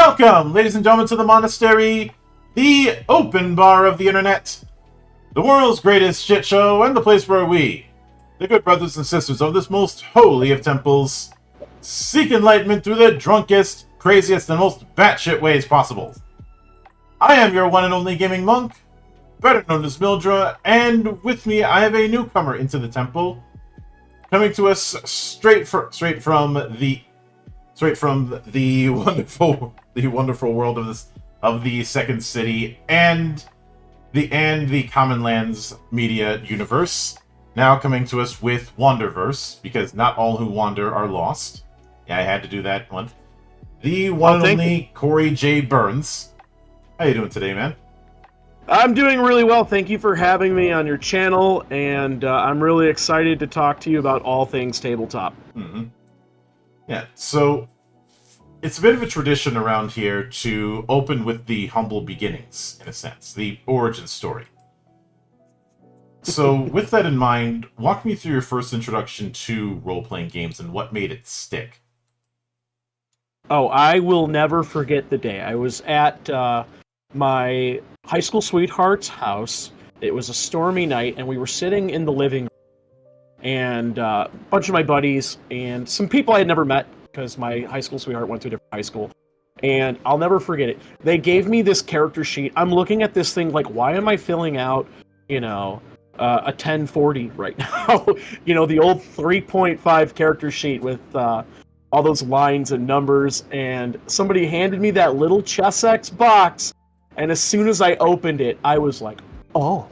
Welcome, ladies and gentlemen, to the monastery, the open bar of the internet, the world's greatest shit show, and the place where we, the good brothers and sisters of this most holy of temples, seek enlightenment through the drunkest, craziest, and most batshit ways possible. I am your one and only gaming monk, better known as Mildra, and with me I have a newcomer into the temple, coming to us straight from the wonderful world of the Second City and the Common Lands media universe. Now coming to us with Wanderverse, because not all who wander are lost. Yeah, I had to do that one. The one and only Cory J. Burns. How you doing today, man? I'm doing really well. Thank you for having me on your channel, and I'm really excited to talk to you about all things tabletop. Mm-hmm. Yeah, so it's a bit of a tradition around here to open with the humble beginnings, in a sense, the origin story. So with that in mind, walk me through your first introduction to role-playing games and what made it stick. Oh, I will never forget the day. I was at my high school sweetheart's house. It was a stormy night, and we were sitting in the living room, and a bunch of my buddies and some people I had never met, because my high school sweetheart went to a different high school, and I'll never forget it. They gave me this character sheet. I'm looking at this thing like, why am I filling out, a 1040 right now? The old 3.5 character sheet with all those lines and numbers, and somebody handed me that little ChessX box, and as soon as I opened it, I was like, oh,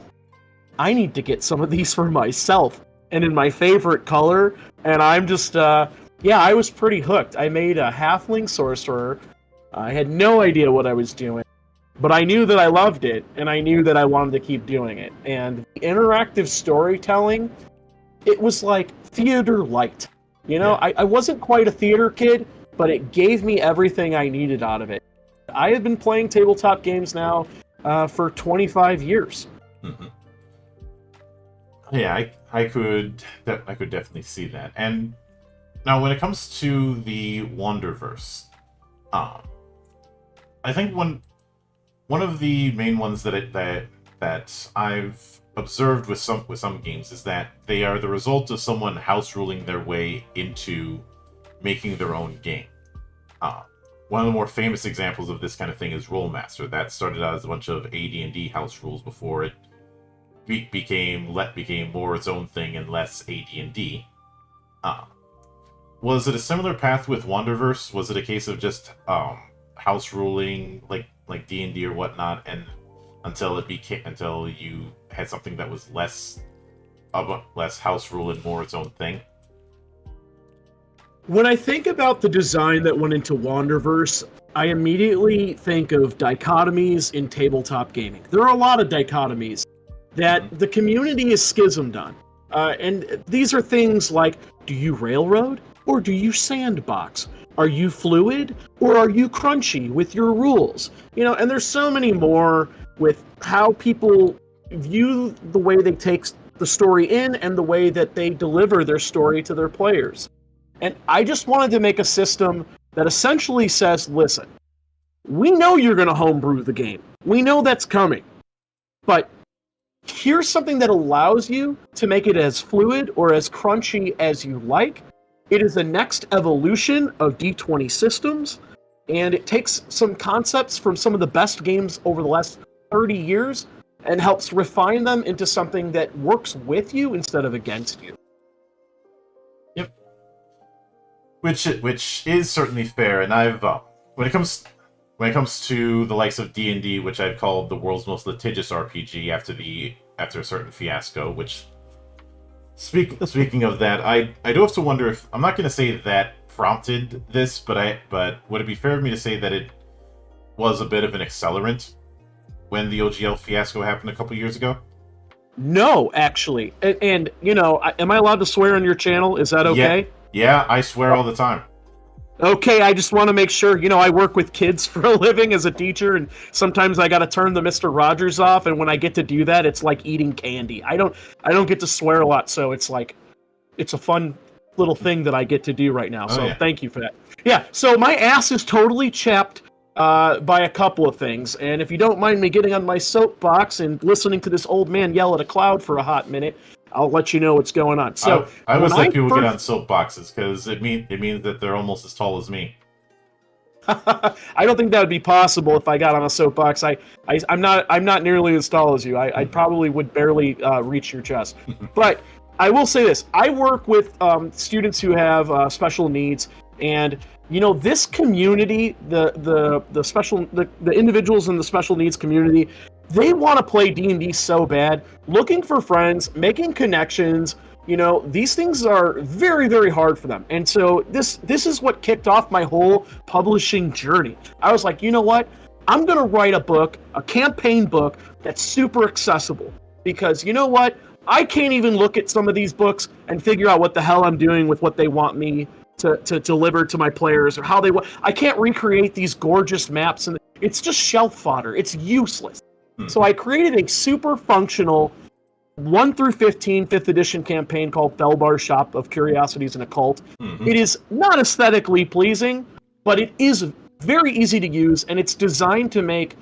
I need to get some of these for myself, and in my favorite color, and I'm just, I was pretty hooked. I made a halfling sorcerer. I had no idea what I was doing, but I knew that I loved it, and I knew that I wanted to keep doing it. And the interactive storytelling, it was like theater light. I wasn't quite a theater kid, but it gave me everything I needed out of it. I have been playing tabletop games now for 25 years. Mm-hmm. Yeah, I could definitely see that. And now, when it comes to the Wanderverse, I think one of the main ones that I've observed with some games is that they are the result of someone house ruling their way into making their own game. One of the more famous examples of this kind of thing is Rolemaster. That started out as a bunch of AD&D house rules before it became more its own thing and less AD&D. Was it a similar path with Wanderverse? Was it a case of just house ruling like D&D or whatnot, and until you had something that was less house rule and more its own thing? When I think about the design that went into Wanderverse, I immediately think of dichotomies in tabletop gaming. There are a lot of dichotomies that the community is schismed on. And these are things like, do you railroad or do you sandbox? Are you fluid or are you crunchy with your rules? And there's so many more with how people view the way they take the story in and the way that they deliver their story to their players. And I just wanted to make a system that essentially says, listen, we know you're going to homebrew the game. We know that's coming. But here's something that allows you to make it as fluid or as crunchy as you like. It is the next evolution of D20 systems, and it takes some concepts from some of the best games over the last 30 years and helps refine them into something that works with you instead of against you. Yep. Which is certainly fair, and I've when it comes to the likes of D&D, which I've called the world's most litigious RPG after a certain fiasco, which speaking of that, I do have to wonder if, I'm not going to say that prompted this, but would it be fair for me to say that it was a bit of an accelerant when the OGL fiasco happened a couple years ago? No, actually. And am I allowed to swear on your channel? Is that okay? Yeah, I swear all the time. Okay, I just want to make sure, I work with kids for a living as a teacher, and sometimes I got to turn the Mr. Rogers off, and when I get to do that, it's like eating candy. I don't get to swear a lot, so it's like, it's a fun little thing that I get to do right now, so Thank you for that. Yeah, so my ass is totally chapped. by a couple of things. And if you don't mind me getting on my soapbox and listening to this old man yell at a cloud for a hot minute, I'll let you know what's going on. So I always when like people get on soapboxes because it means that they're almost as tall as me. I don't think that would be possible if I got on a soapbox. I'm not nearly as tall as you. I probably would barely reach your chest. But I will say this: I work with students who have special needs, and this community, the individuals in the special needs community, they want to play D&D so bad, looking for friends, making connections. These things are very, very hard for them. And so this is what kicked off my whole publishing journey. I was like, you know what? I'm going to write a book, a campaign book that's super accessible. Because you know what? I can't even look at some of these books and figure out what the hell I'm doing with what they want me to deliver to my players, or how they want. I can't recreate these gorgeous maps, and it's just shelf fodder. It's useless. So I created a super functional 1 through 15 5th edition campaign called Felbar's Shop of Curiosities and Occult. It is not aesthetically pleasing, but it is very easy to use, and it's designed to make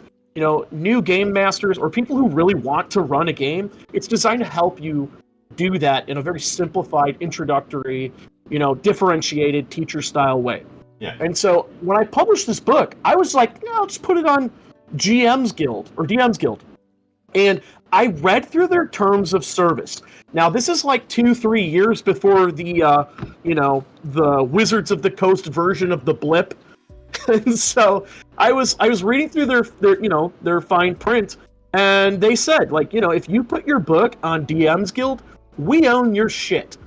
new game masters or people who really want to run a game. It's designed to help you do that in a very simplified, introductory, differentiated teacher style way. Yeah. And so when I published this book, I was like, I'll just put it on GM's Guild or DM's Guild. And I read through their terms of service. Now, this is like 2-3 years before the, the Wizards of the Coast version of the blip. And so I was reading through their fine print, and they said, if you put your book on DM's Guild, we own your shit.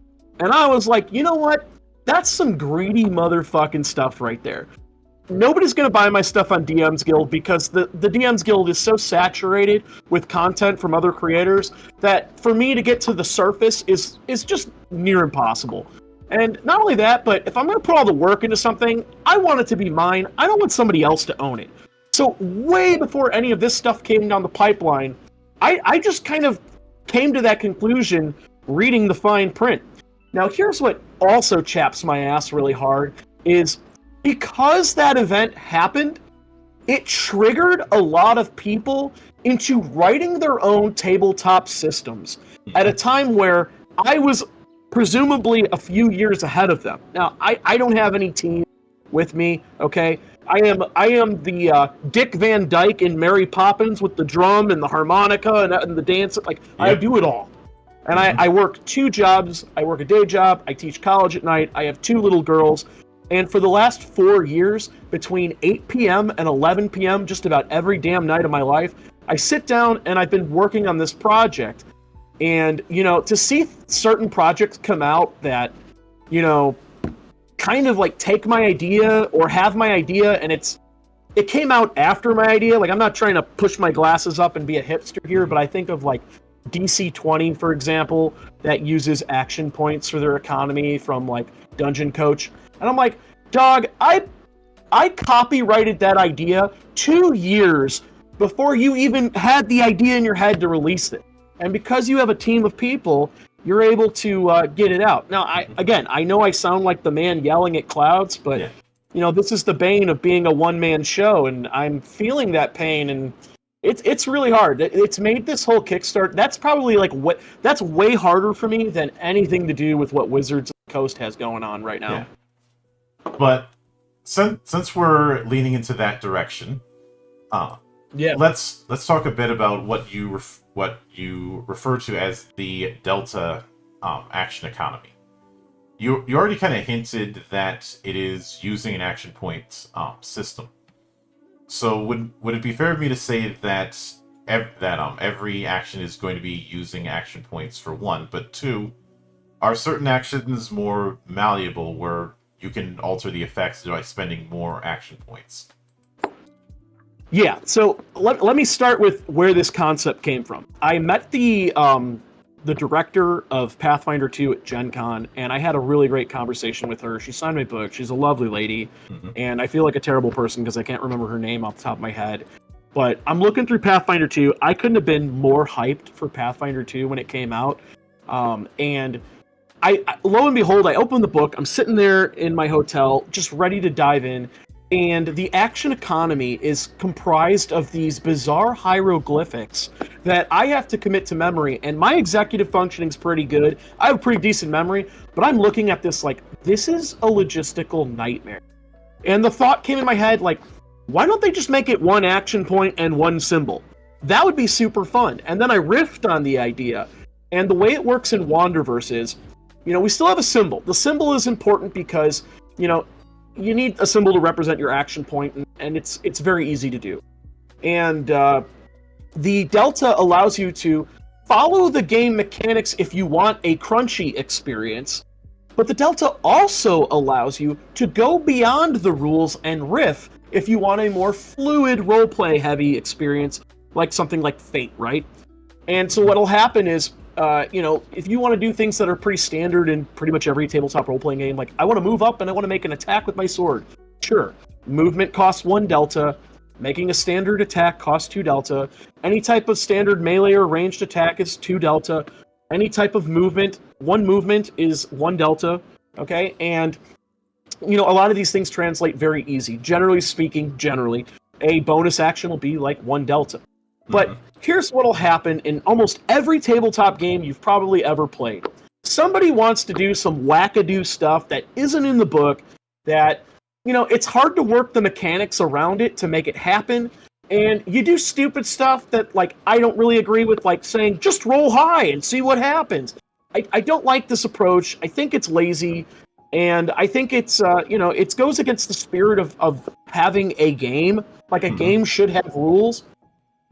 And I was like, you know what? That's some greedy motherfucking stuff right there. Nobody's going to buy my stuff on DM's Guild because the DM's Guild is so saturated with content from other creators that for me to get to the surface is just near impossible. And not only that, but if I'm going to put all the work into something, I want it to be mine. I don't want somebody else to own it. So way before any of this stuff came down the pipeline, I just kind of came to that conclusion reading the fine print. Now, here's what also chaps my ass really hard is because that event happened, it triggered a lot of people into writing their own tabletop systems at a time where I was presumably a few years ahead of them. Now, I don't have any team with me, okay? I am the Dick Van Dyke in Mary Poppins with the drum and the harmonica and the dance. I do it all. And I work 2 jobs. I work a day job. I teach college at night. I have 2 little girls. And for the last 4 years, between 8 p.m. and 11 p.m., just about every damn night of my life, I sit down and I've been working on this project. And, to see certain projects come out that, kind of take my idea or have my idea and it came out after my idea. I'm not trying to push my glasses up and be a hipster here, but I think of DC-20, for example, that uses action points for their economy from Dungeon Coach. And I'm like, dog, I copyrighted that idea 2 years before you even had the idea in your head to release it. And because you have a team of people, you're able to get it out. Now, I know I sound like the man yelling at clouds, but this is the bane of being a one-man show, and I'm feeling that pain, and it's really hard. It's made this whole Kickstarter. That's probably that's way harder for me than anything to do with what Wizards of the Coast has going on right now. Yeah. But since we're leaning into that direction, let's talk a bit about what you refer to as the Delta action economy. You already kind of hinted that it is using an action point system. So would it be fair of me to say that every action is going to be using action points for 1, but 2, are certain actions more malleable where you can alter the effects by spending more action points? Yeah, so let me start with where this concept came from. I met the director of Pathfinder 2 at Gen Con, and I had a really great conversation with her. She signed my book. She's a lovely lady, and I feel like a terrible person because I can't remember her name off the top of my head. But I'm looking through Pathfinder 2. I couldn't have been more hyped for Pathfinder 2 when it came out. And I lo and behold, I opened the book. I'm sitting there in my hotel, just ready to dive in. and the action economy is comprised of these bizarre hieroglyphics that I have to commit to memory, and my executive functioning is pretty good. I have a pretty decent memory, but I'm looking at this like, this is a logistical nightmare. And the thought came in my head, like, why don't they just make it one action point and one symbol? That would be super fun. And then I riffed on the idea, and the way it works in Wanderverse is, we still have a symbol. The symbol is important because, you need a symbol to represent your action point, and it's very easy to do. And the delta allows you to follow the game mechanics if you want a crunchy experience, but the delta also allows you to go beyond the rules and riff if you want a more fluid roleplay heavy experience, like something like Fate, right? And so what'll happen is, if you want to do things that are pretty standard in pretty much every tabletop role-playing game, like I want to move up and I want to make an attack with my sword. Sure, movement costs 1 delta, making a standard attack costs 2 delta, any type of standard melee or ranged attack is 2 delta, any type of movement, 1 movement is 1 delta, okay? And, a lot of these things translate very easy. Generally speaking, a bonus action will be like 1 delta. But here's what'll happen in almost every tabletop game you've probably ever played. Somebody wants to do some wackadoo stuff that isn't in the book, that, it's hard to work the mechanics around it to make it happen, and you do stupid stuff that, like, I don't really agree with, like saying, just roll high and see what happens. I don't like this approach. I think it's lazy, and I think it's, it goes against the spirit of having a game. Like, a game should have rules.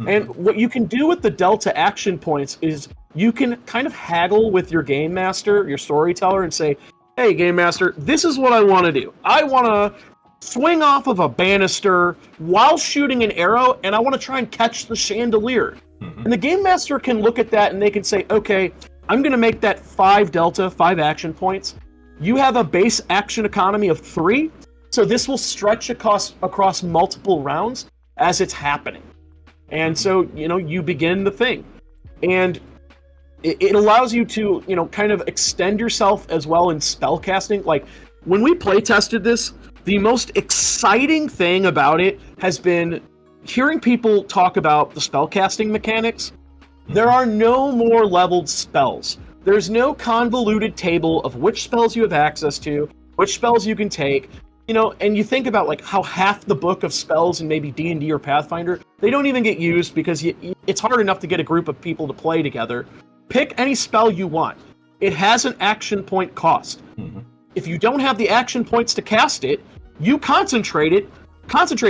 And what you can do with the delta action points is you can kind of haggle with your game master, your storyteller, and say, hey, game master, this is what I want to do. I want to swing off of a banister while shooting an arrow, and I want to try and catch the chandelier. And the game master can look at that and they can say, okay, I'm going to make that 5 delta, 5 action points. You have a base action economy of 3, so this will stretch across multiple rounds as it's happening. And so, you begin the thing. And it allows you to, kind of extend yourself as well in spell casting. Like, when we play tested this, the most exciting thing about it has been hearing people talk about the spell casting mechanics. There are no more leveled spells. There's no convoluted table of which spells you have access to, which spells you can take. And you think about like how half the book of spells in maybe D&D or Pathfinder, they don't even get used because it's hard enough to get a group of people to play together. Pick any spell you want. It has an action point cost. If you don't have the action points to cast it, you concentrate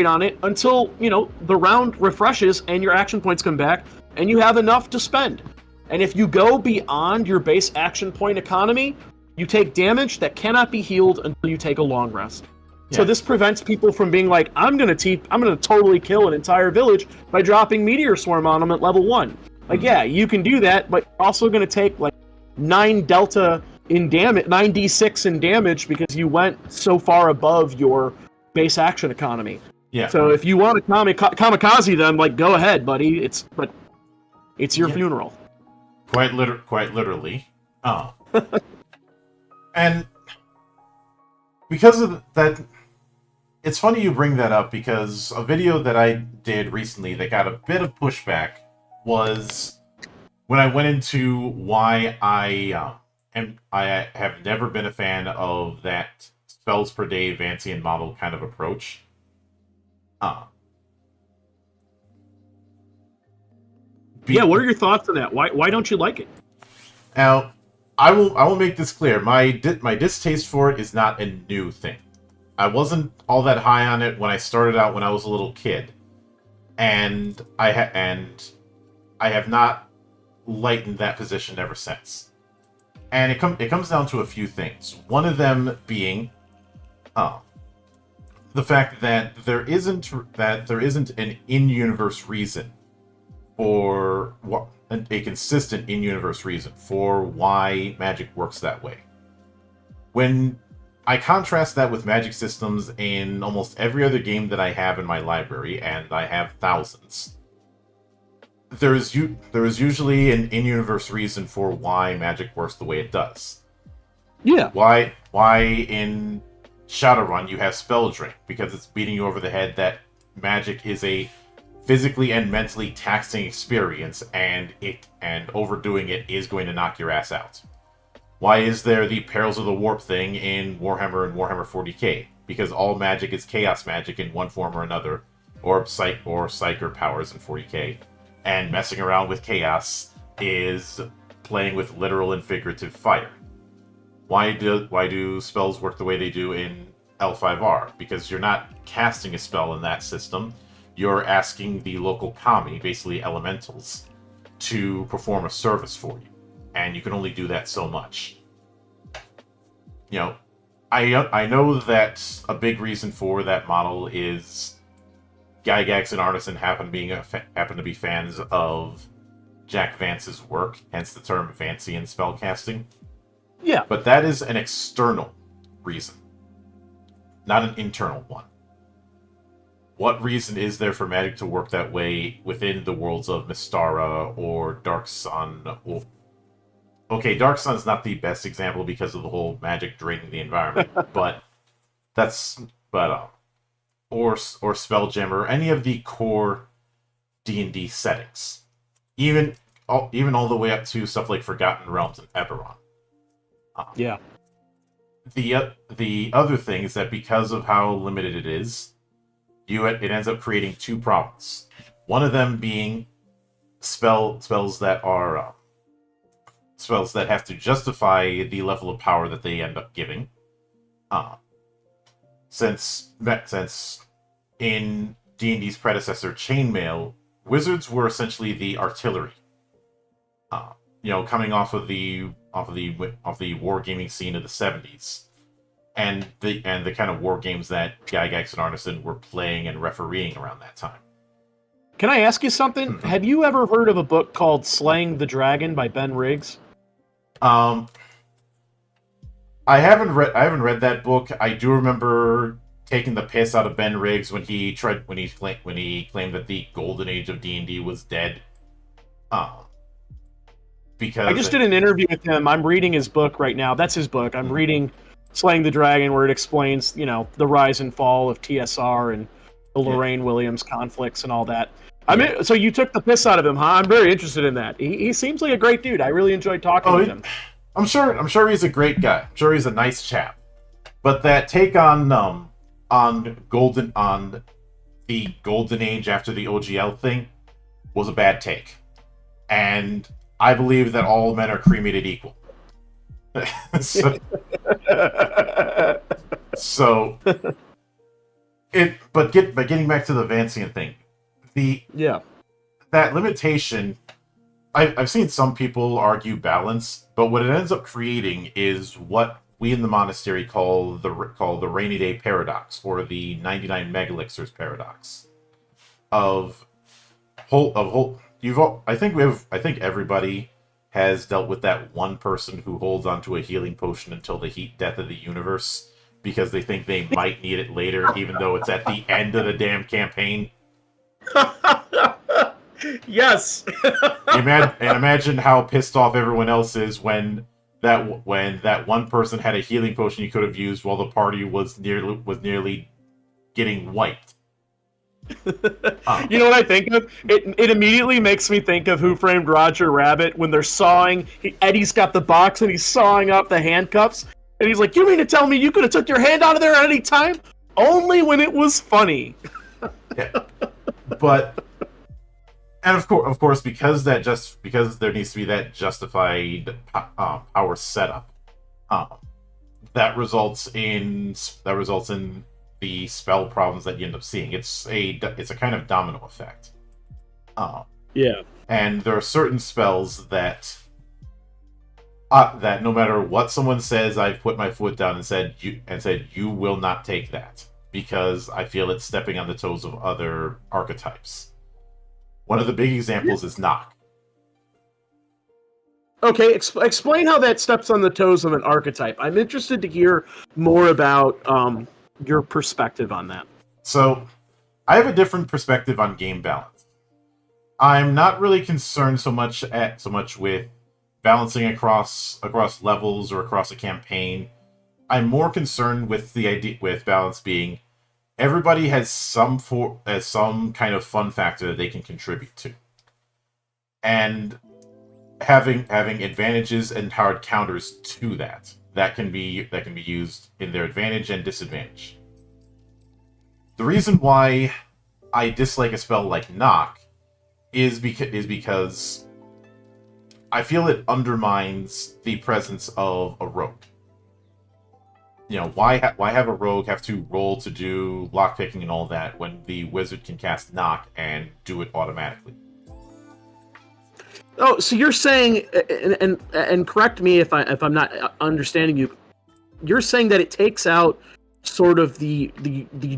on it until, the round refreshes and your action points come back and you have enough to spend. And if you go beyond your base action point economy, you take damage that cannot be healed until you take a long rest. So this prevents people from being like, I'm gonna totally kill an entire village by dropping Meteor Swarm on them at level 1. Like, yeah, you can do that, but you're also gonna take like 9 delta in damage, 9d6 in damage because you went so far above your base action economy. Yeah. So if you want to kamikaze them, like, go ahead, buddy. It's your funeral. Quite literally. Oh. And because of that, it's funny you bring that up because a video that I did recently that got a bit of pushback was when I went into why I have never been a fan of that spells per day Vancian model kind of approach. What are your thoughts on that? Why don't you like it? Now, I will make this clear. My distaste for it is not a new thing. I wasn't all that high on it when I started out when I was a little kid, and I have not lightened that position ever since. And it comes down to a few things. One of them being, the fact that there isn't an in-universe reason for a consistent in-universe reason for why magic works that way. When I contrast that with magic systems in almost every other game that I have in my library, and I have thousands, there is usually an in-universe reason for why magic works the way it does. Yeah. Why in Shadowrun, you have Spell Drain, because it's beating you over the head that magic is a physically and mentally taxing experience, and overdoing it is going to knock your ass out. Why is there the Perils of the Warp thing in Warhammer and Warhammer 40k? Because all magic is chaos magic in one form or another, or psyker powers in 40k, and messing around with chaos is playing with literal and figurative fire. Why do spells work the way they do in L5R? Because you're not casting a spell in that system. You're asking the local kami, basically elementals, to perform a service for you. And you can only do that so much. You know, I know that a big reason for that model is Gygax and Arneson happen to be fans of Jack Vance's work, hence the term Vancian spellcasting. Yeah. But that is an external reason, not an internal one. What reason is there for magic to work that way within the worlds of Mystara or Dark Sun? Okay, Dark Sun's not the best example because of the whole magic draining the environment, or Spelljammer, or any of the core D&D settings, even all the way up to stuff like Forgotten Realms and Eberron. Yeah. The other thing is that because of how limited it is, it ends up creating two problems. One of them being spells that have to justify the level of power that they end up giving. Since in D&D's predecessor, Chainmail, wizards were essentially the artillery. Coming off of the wargaming scene of the 70s, and the kind of war games that Gygax and Arneson were playing and refereeing around that time. Can I ask you something? Mm-hmm. Have you ever heard of a book called Slaying the Dragon by Ben Riggs? I haven't read that book. I do remember taking the piss out of Ben Riggs when he claimed that the golden age of D&D was dead. Because I just did an interview with him. I'm reading his book right now. That's his book. I'm reading Slaying the Dragon, where it explains, the rise and fall of TSR and the Lorraine Williams conflicts and all that. So you took the piss out of him, huh? I'm very interested in that. He seems like a great dude. I really enjoyed talking with him. I'm sure he's a great guy. I'm sure he's a nice chap. But that take on the golden age after the OGL thing was a bad take. And I believe that all men are created equal. But getting back to the Vancian thing, that limitation, I've seen some people argue balance, but what it ends up creating is what we in the monastery call the rainy day paradox, or the 99 megalixirs paradox. I think everybody has dealt with that one person who holds onto a healing potion until the heat death of the universe because they think they might need it later, even though it's at the end of the damn campaign. Yes. Imagine how pissed off everyone else is when that one person had a healing potion you could have used while the party was nearly getting wiped. You know what I think of? It immediately makes me think of Who Framed Roger Rabbit when they're sawing. Eddie's got the box and he's sawing up the handcuffs, and he's like, "You mean to tell me you could have took your hand out of there at any time? Only when it was funny." Yeah. And of course, because there needs to be that justified power setup, that results in the spell problems that you end up seeing. It's a kind of domino effect. And there are certain spells that no matter what someone says, I've put my foot down and said you will not take that because I feel it's stepping on the toes of other archetypes. One of the big examples is Knock. Okay, explain how that steps on the toes of an archetype. I'm interested to hear more about your perspective on that. So, I have a different perspective on game balance. I'm not really concerned so much with balancing across levels or across a campaign. I'm more concerned with the idea with balance being everybody has some kind of fun factor that they can contribute to, and having advantages and hard counters to that can be used in their advantage and disadvantage. The reason why I dislike a spell like Knock is because I feel it undermines the presence of a rogue. You know, why have a rogue have to roll to do lockpicking and all that when the wizard can cast Knock and do it automatically? Oh, so you're saying, and correct me if I'm not understanding you. You're saying that it takes out sort of the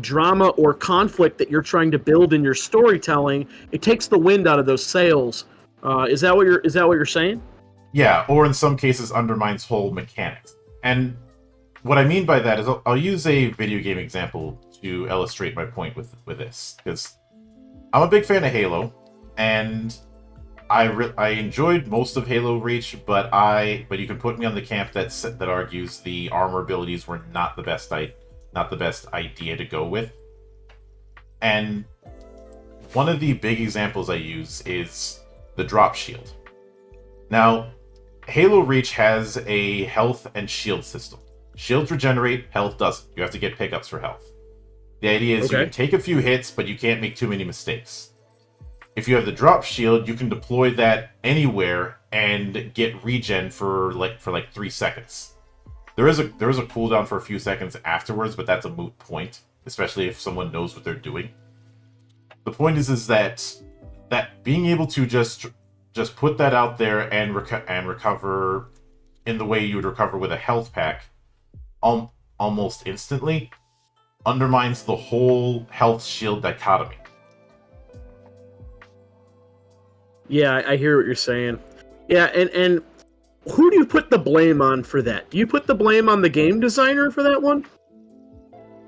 drama or conflict that you're trying to build in your storytelling. It takes the wind out of those sails. Is that what you're saying? Yeah, or in some cases undermines whole mechanics. And what I mean by that is I'll use a video game example to illustrate my point with this, because I'm a big fan of Halo, and I enjoyed most of Halo Reach, but you can put me on the camp that argues the armor abilities were not the best idea to go with. And one of the big examples I use is the drop shield. Now, Halo Reach has a health and shield system. Shields regenerate, health doesn't. You have to get pickups for health. The idea is you can take a few hits, but you can't make too many mistakes. If you have the drop shield, you can deploy that anywhere and get regen for 3 seconds. There is a cooldown for a few seconds afterwards, but that's a moot point, especially if someone knows what they're doing. The point is that being able to just put that out there and recover in the way you would recover with a health pack almost instantly undermines the whole health shield dichotomy. Yeah, I hear what you're saying. Yeah, and who do you put the blame on for that? Do you put the blame on the game designer for that one?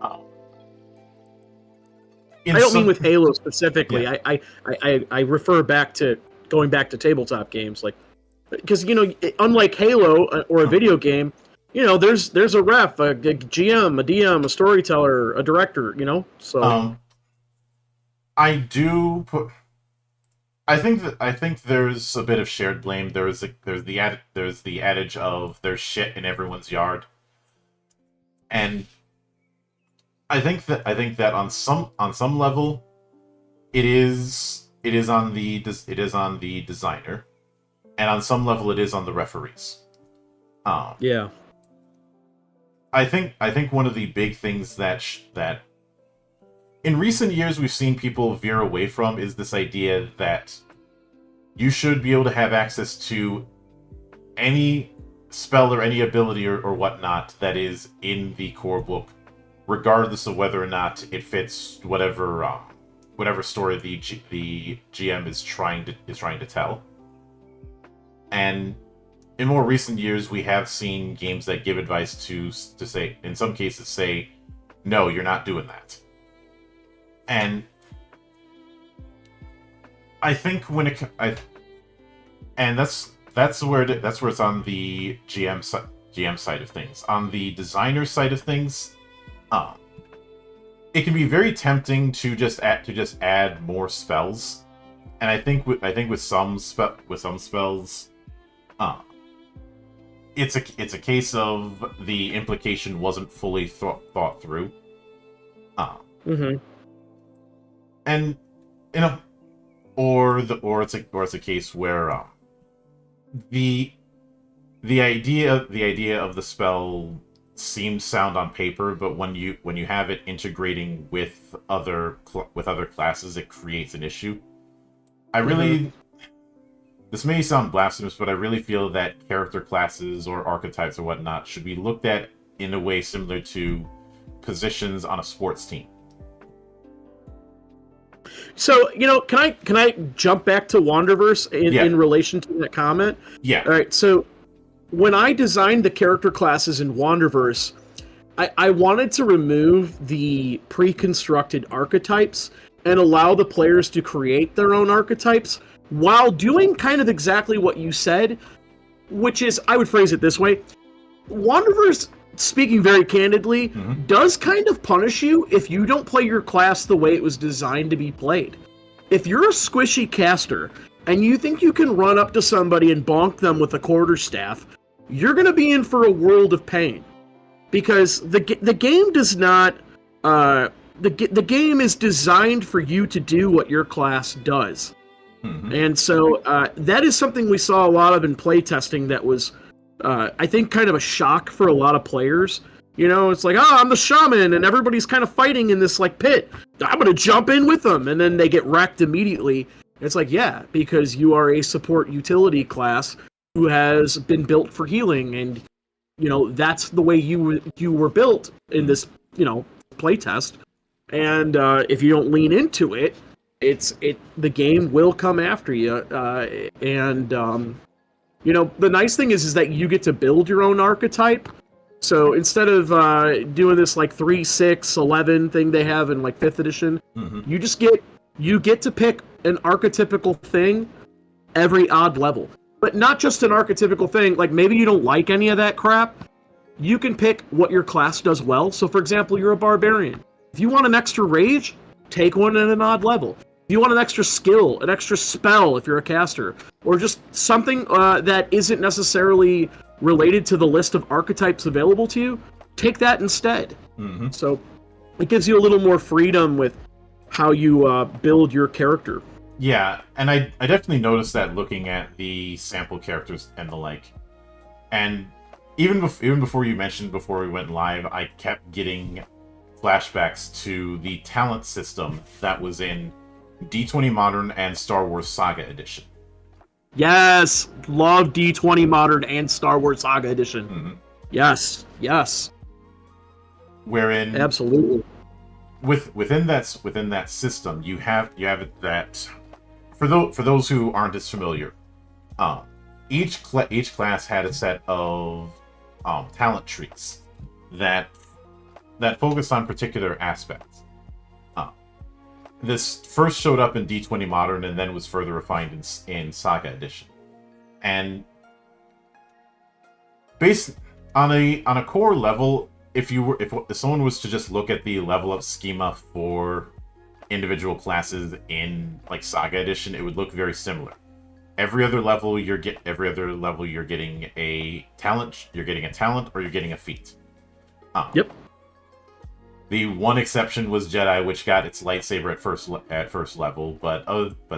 I don't mean with Halo specifically. Yeah. I refer back to going back to tabletop games, like, because unlike Halo or a video game, there's a ref, a GM, a DM, a storyteller, a director. So I think there's a bit of shared blame. There's the adage of there's shit in everyone's yard, and I think that on some level, it is on the designer, and on some level it is on the referees. Yeah. I think one of the big things that in recent years we've seen people veer away from is this idea that you should be able to have access to any spell or any ability or whatnot that is in the core book, regardless of whether or not it fits whatever story the GM is trying to tell. And in more recent years, we have seen games that give advice to say, in some cases, say, no, you're not doing that. And I think that's where it's on the GM side of things. On the designer side of things, it can be very tempting to just add more spells, and I think with some spells, it's a case of the implication wasn't fully thought through. And or it's a case where the idea of the spell seems sound on paper, but when you have it integrating with other classes, it creates an issue. This may sound blasphemous, but I really feel that character classes or archetypes or whatnot should be looked at in a way similar to positions on a sports team. So, can I jump back to Wanderverse in relation to that comment? Yeah. All right. So, when I designed the character classes in Wanderverse, I wanted to remove the pre-constructed archetypes and allow the players to create their own archetypes while doing kind of exactly what you said, which is, I would phrase it this way: Wanderverse speaking very candidly, does kind of punish you if you don't play your class the way it was designed to be played. If you're a squishy caster and you think you can run up to somebody and bonk them with a quarterstaff, you're going to be in for a world of pain, because the game does not. The game is designed for you to do what your class does. And so that is something we saw a lot of in playtesting that was, I think, kind of a shock for a lot of players. You know, it's like, I'm the shaman, and everybody's kind of fighting in this, like, pit. I'm going to jump in with them, and then they get wrecked immediately. It's like, yeah, because you are a support utility class who has been built for healing, and, you know, that's the way you were built in this, you know, playtest. And if you don't lean into it, the game will come after you. You know, the nice thing is that you get to build your own archetype. So instead of doing this like 3, 6, 11 thing they have in like 5th edition, you get to pick an archetypical thing every odd level. But not just an archetypical thing, like maybe you don't like any of that crap. You can pick what your class does well. So for example, you're a barbarian. If you want an extra rage, take one at an odd level. If you want an extra skill, an extra spell if you're a caster, or just something that isn't necessarily related to the list of archetypes available to you, take that instead. So it gives you a little more freedom with how you build your character. Yeah, and I definitely noticed that looking at the sample characters and the like. And even before you mentioned, before we went live, I kept getting flashbacks to the talent system that was in D20 Modern and Star Wars Saga Edition. Yes, love D20 Modern and Star Wars Saga Edition. Yes. Wherein absolutely within that system, you have it that for those who aren't as familiar, each class had a set of talent trees that focus on particular aspects. This first showed up in D20 Modern and then was further refined in Saga Edition. And based on a core level, if someone was to just look at the level up schema for individual classes in like Saga Edition, it would look very similar. Every other level you're getting a talent, or you're getting a feat. Yep. The one exception was Jedi, which got its lightsaber at first level, but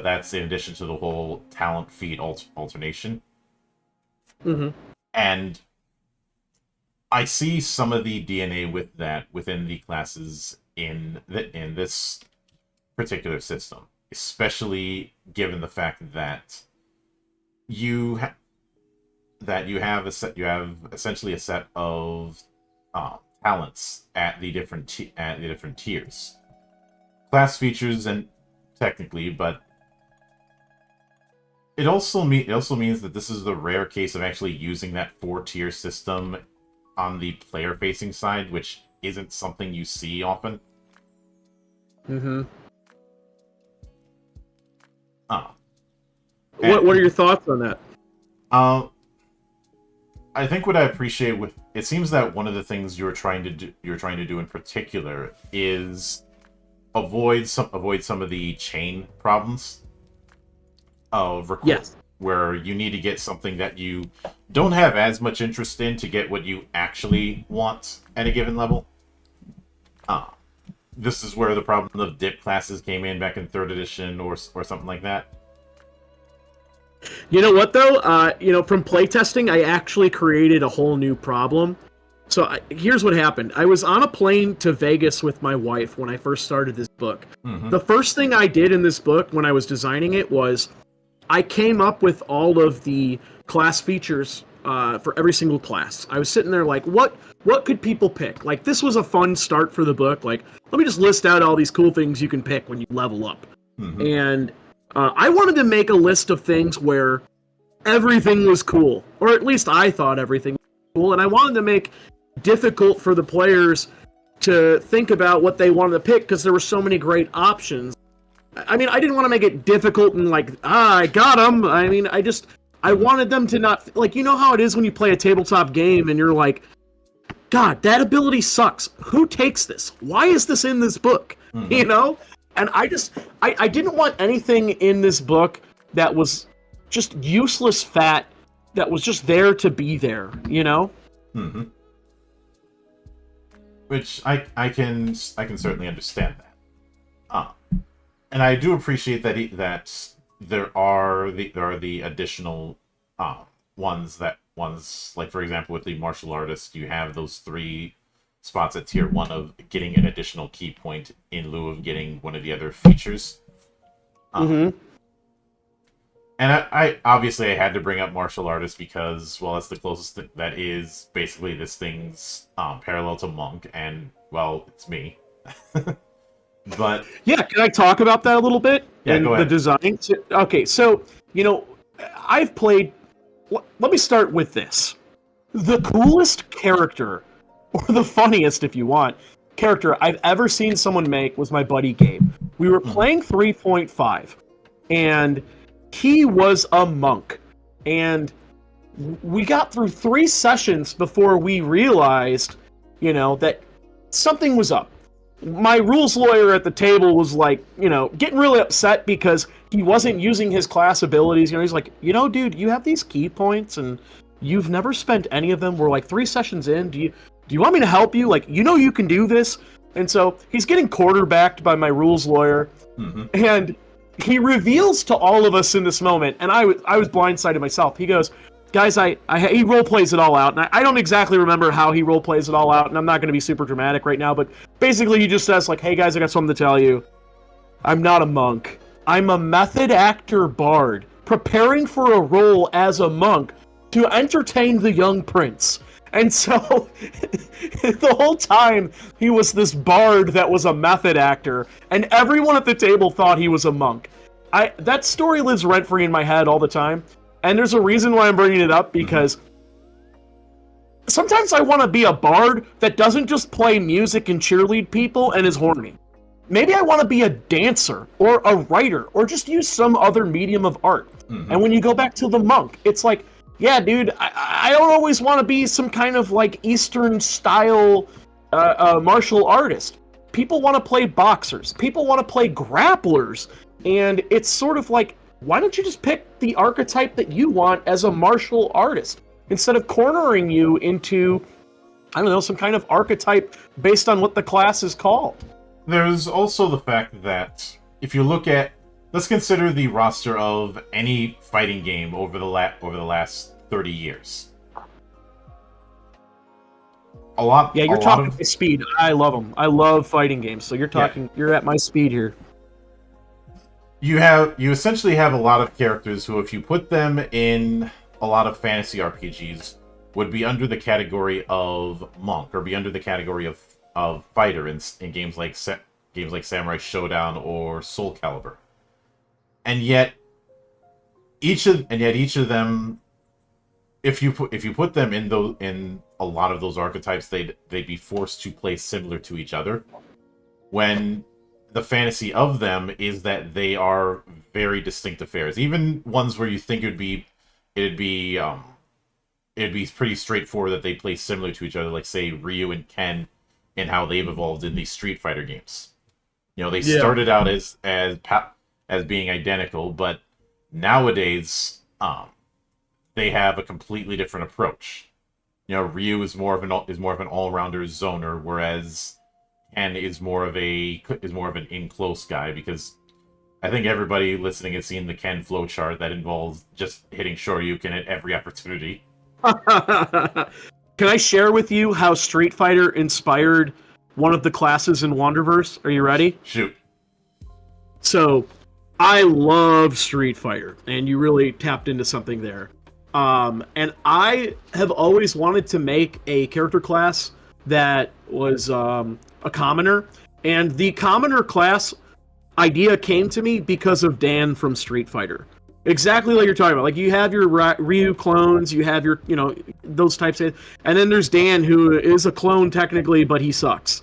that's in addition to the whole talent feat alternation. And I see some of the DNA with that within the classes in this particular system, especially given the fact that you have essentially a set of talents at the different tiers, class features, and technically, but it also means that this is the rare case of actually using that 4-tier system on the player-facing side, which isn't something you see often. What are your thoughts on that? I think what I appreciate it seems that one of the things you're trying to do in particular is avoid some of the chain problems of where you need to get something that you don't have as much interest in to get what you actually want at a given level. This is where the problem of dip classes came in back in 3rd edition or something like that. You know what, though? From playtesting, I actually created a whole new problem. So here's what happened. I was on a plane to Vegas with my wife when I first started this book. The first thing I did in this book when I was designing it was I came up with all of the class features for every single class. I was sitting there like, what could people pick? Like, this was a fun start for the book. Like, let me just list out all these cool things you can pick when you level up. And I wanted to make a list of things where everything was cool, or at least I thought everything was cool, and I wanted to make difficult for the players to think about what they wanted to pick because there were so many great options. I mean, I didn't want to make it difficult and like, I got them. I mean, I wanted them to not, like, you know how it is when you play a tabletop game and you're like, God, that ability sucks. Who takes this? Why is this in this book? Mm-hmm. You know? And I didn't want anything in this book that was just useless fat that was just there to be there, you know? Mm-hmm. Which I can certainly understand that. And I do appreciate that there are the additional ones like, for example, with the martial artist, you have those 3 spots at tier 1 of getting an additional key point in lieu of getting one of the other features. Mm-hmm. And I obviously I had to bring up martial artist because, well, that's the closest that is basically this thing's parallel to monk, and, well, it's me. But yeah, can I talk about that a little bit? Yeah, and go ahead. The design. Okay, so I've played. Let me start with this: the coolest character, or the funniest, if you want, character I've ever seen someone make was my buddy Gabe. We were playing 3.5, and he was a monk, and we got through 3 sessions before we realized, that something was up. My rules lawyer at the table was like, getting really upset because he wasn't using his class abilities. He's like, dude, you have these key points and you've never spent any of them. We're like 3 sessions in. Do you want me to help you? Like, you can do this. And so he's getting quarterbacked by my rules lawyer. Mm-hmm. And he reveals to all of us in this moment, and I was blindsided myself. He goes, guys, he role plays it all out, and I don't exactly remember how he role plays it all out, and I'm not going to be super dramatic right now, but basically he just says, like, hey guys, I got something to tell you. I'm not a monk. I'm a method actor bard, preparing for a role as a monk to entertain the young prince. And so, the whole time, he was this bard that was a method actor, and everyone at the table thought he was a monk. That story lives rent-free in my head all the time. And there's a reason why I'm bringing it up, because sometimes I want to be a bard that doesn't just play music and cheerlead people and is horny. Maybe I want to be a dancer or a writer or just use some other medium of art. Mm-hmm. And when you go back to the monk, it's like, yeah, dude, I don't always want to be some kind of like Eastern style martial artist. People want to play boxers. People want to play grapplers. And it's sort of like, why don't you just pick the archetype that you want as a martial artist instead of cornering you into, I don't know, some kind of archetype based on what the class is called? There's also the fact that if you look at, let's consider the roster of any fighting game over the last 30 years. Yeah, you're talking my speed. I love them. I love fighting games. So you're at my speed here. You essentially have a lot of characters who, if you put them in a lot of fantasy RPGs, would be under the category of monk, or be under the category of fighter in games like Samurai Showdown or Soul Calibur. And yet each of them, if you put them in a lot of those archetypes, they'd be forced to play similar to each other, when the fantasy of them is that they are very distinct affairs. Even ones where you think it'd be pretty straightforward that they play similar to each other, like say Ryu and Ken, and how they've evolved in these Street Fighter games. They started out as being identical, but nowadays they have a completely different approach. Ryu is more of an all-rounder zoner, whereas Ken is more of an in-close guy, because I think everybody listening has seen the Ken flowchart that involves just hitting Shoryuken at every opportunity. Can I share with you how Street Fighter inspired one of the classes in Wanderverse? Are you ready? Shoot. So, I love Street Fighter, and you really tapped into something there. And I have always wanted to make a character class that was a commoner, and the commoner class idea came to me because of Dan from Street Fighter. Exactly like you're talking about. Like, you have your Ryu clones, you have your, those types of, and then there's Dan, who is a clone technically, but he sucks.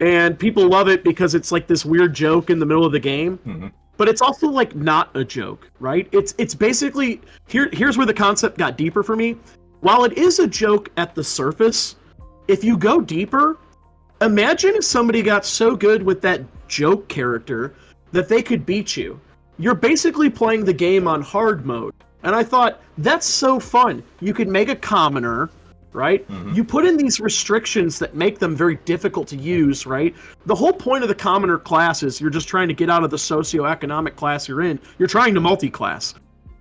And people love it because it's like this weird joke in the middle of the game. Mm-hmm. But it's also like not a joke, right? It's basically, here's where the concept got deeper for me. While it is a joke at the surface, if you go deeper, imagine if somebody got so good with that joke character that they could beat you. You're basically playing the game on hard mode. And I thought, that's so fun. You could make a commoner, right? Mm-hmm. You put in these restrictions that make them very difficult to use, right? The whole point of the commoner class is you're just trying to get out of the socioeconomic class you're in. You're trying to multi-class.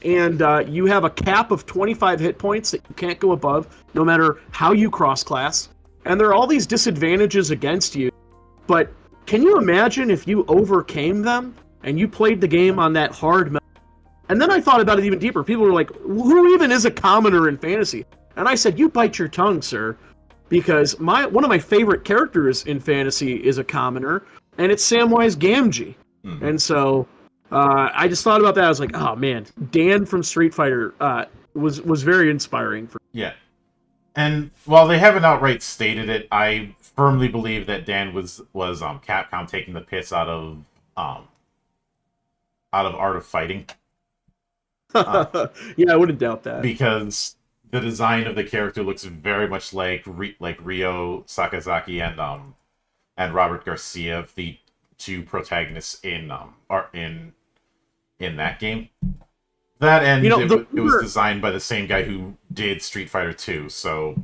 And you have a cap of 25 hit points that you can't go above, no matter how you cross-class. And there are all these disadvantages against you. But can you imagine if you overcame them and you played the game on that hard mode? And then I thought about it even deeper. People were like, who even is a commoner in fantasy? And I said, you bite your tongue, sir. Because one of my favorite characters in fantasy is a commoner, and it's Samwise Gamgee. Mm-hmm. And so I just thought about that. I was like, oh man, Dan from Street Fighter was very inspiring for me. Yeah. And while they haven't outright stated it, I firmly believe that Dan was Capcom taking the piss out of Art of Fighting. Yeah, I wouldn't doubt that. Because the design of the character looks very much like Ryo Sakazaki and Robert Garcia, the two protagonists in that game. That and it was designed by the same guy who did Street Fighter 2, so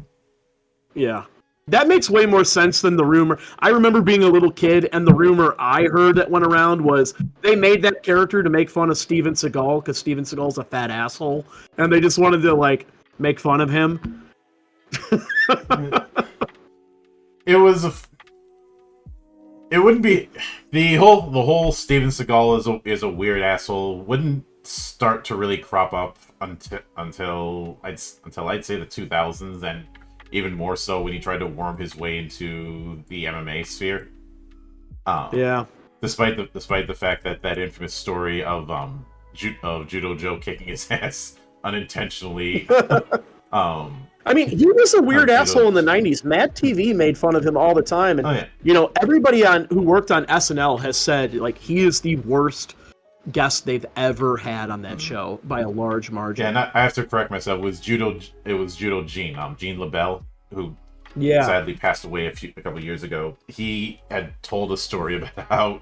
yeah. That makes way more sense than the rumor. I remember being a little kid, and the rumor I heard that went around was they made that character to make fun of Steven Seagal, because Steven Seagal's a fat asshole, and they just wanted to, like, make fun of him. It wouldn't be... The whole Steven Seagal is a weird asshole wouldn't start to really crop up until I'd say the 2000s, and even more so when he tried to worm his way into the MMA sphere. Yeah. Despite the fact that infamous story of Judo Joe kicking his ass unintentionally. I mean, he was a weird asshole in the 90s. Mad TV made fun of him all the time. And, everybody who worked on SNL has said, like, he is the worst guest they've ever had on that show by a large margin. Yeah, and I have to correct myself. It was Judo Gene, Gene LaBelle, who sadly passed away a couple years ago. He had told a story about how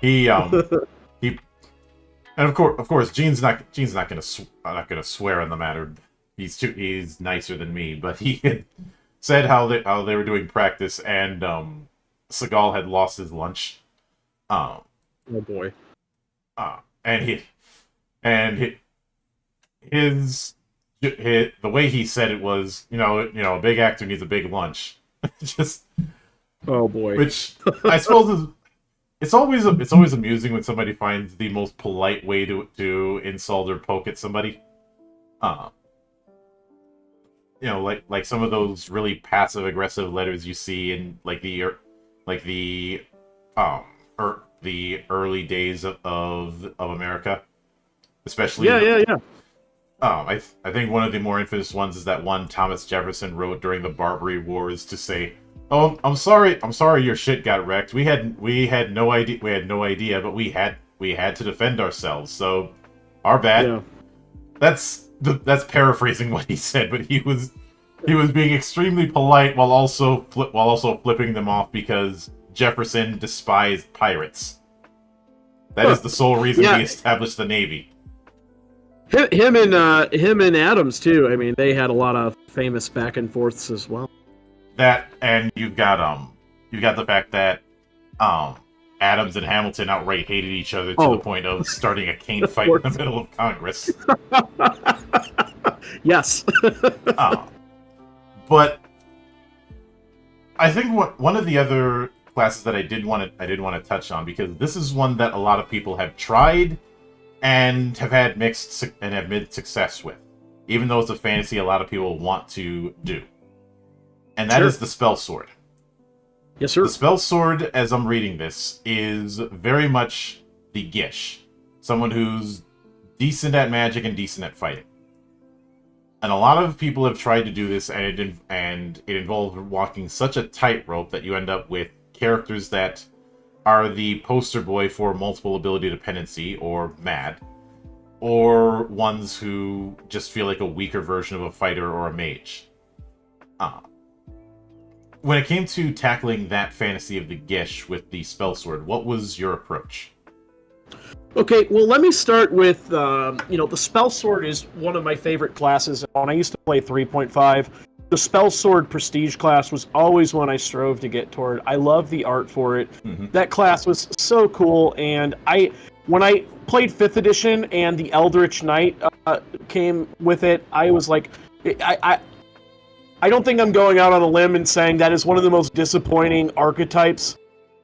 he and of course Gene's not gonna swear on the matter. He's nicer than me, but he had said how they were doing practice, and Seagal had lost his lunch. Oh boy. The way he said it was, a big actor needs a big lunch. Just, oh boy. Which I suppose it's always amusing when somebody finds the most polite way to insult or poke at somebody. Like some of those really passive aggressive letters you see in the early days of America, especially. Yeah. I think one of the more infamous ones is that one Thomas Jefferson wrote during the Barbary Wars to say, "Oh, I'm sorry your shit got wrecked. We had no idea, but we had to defend ourselves. So, our bad." Yeah. That's paraphrasing what he said, but he was being extremely polite while also flipping them off because Jefferson despised pirates. That is the sole reason he established the Navy. Him and Adams too. I mean, they had a lot of famous back and forths as well. That, and you've got the fact that Adams and Hamilton outright hated each other to the point of starting a cane fight in the middle of Congress. Yes. But I think one of the other classes that I did want to touch on, because this is one that a lot of people have tried and have had mixed success with, even though it's a fantasy a lot of people want to do, and that is the spell sword. Yes, sir. The spell sword, as I'm reading this, is very much the Gish, someone who's decent at magic and decent at fighting. And a lot of people have tried to do this, and it involves walking such a tightrope that you end up with characters that are the poster boy for multiple ability dependency, or MAD, or ones who just feel like a weaker version of a fighter or a mage. when it came to tackling that fantasy of the Gish with the spell sword, what was your approach? Okay, well, let me start with, the spell sword is one of my favorite classes. When I used to play 3.5, the spell sword prestige class was always one I strove to get toward. I love the art for it. Mm-hmm. That class was so cool, and when I played 5th edition and the Eldritch Knight came with it, I was like, I don't think I'm going out on a limb and saying that is one of the most disappointing archetypes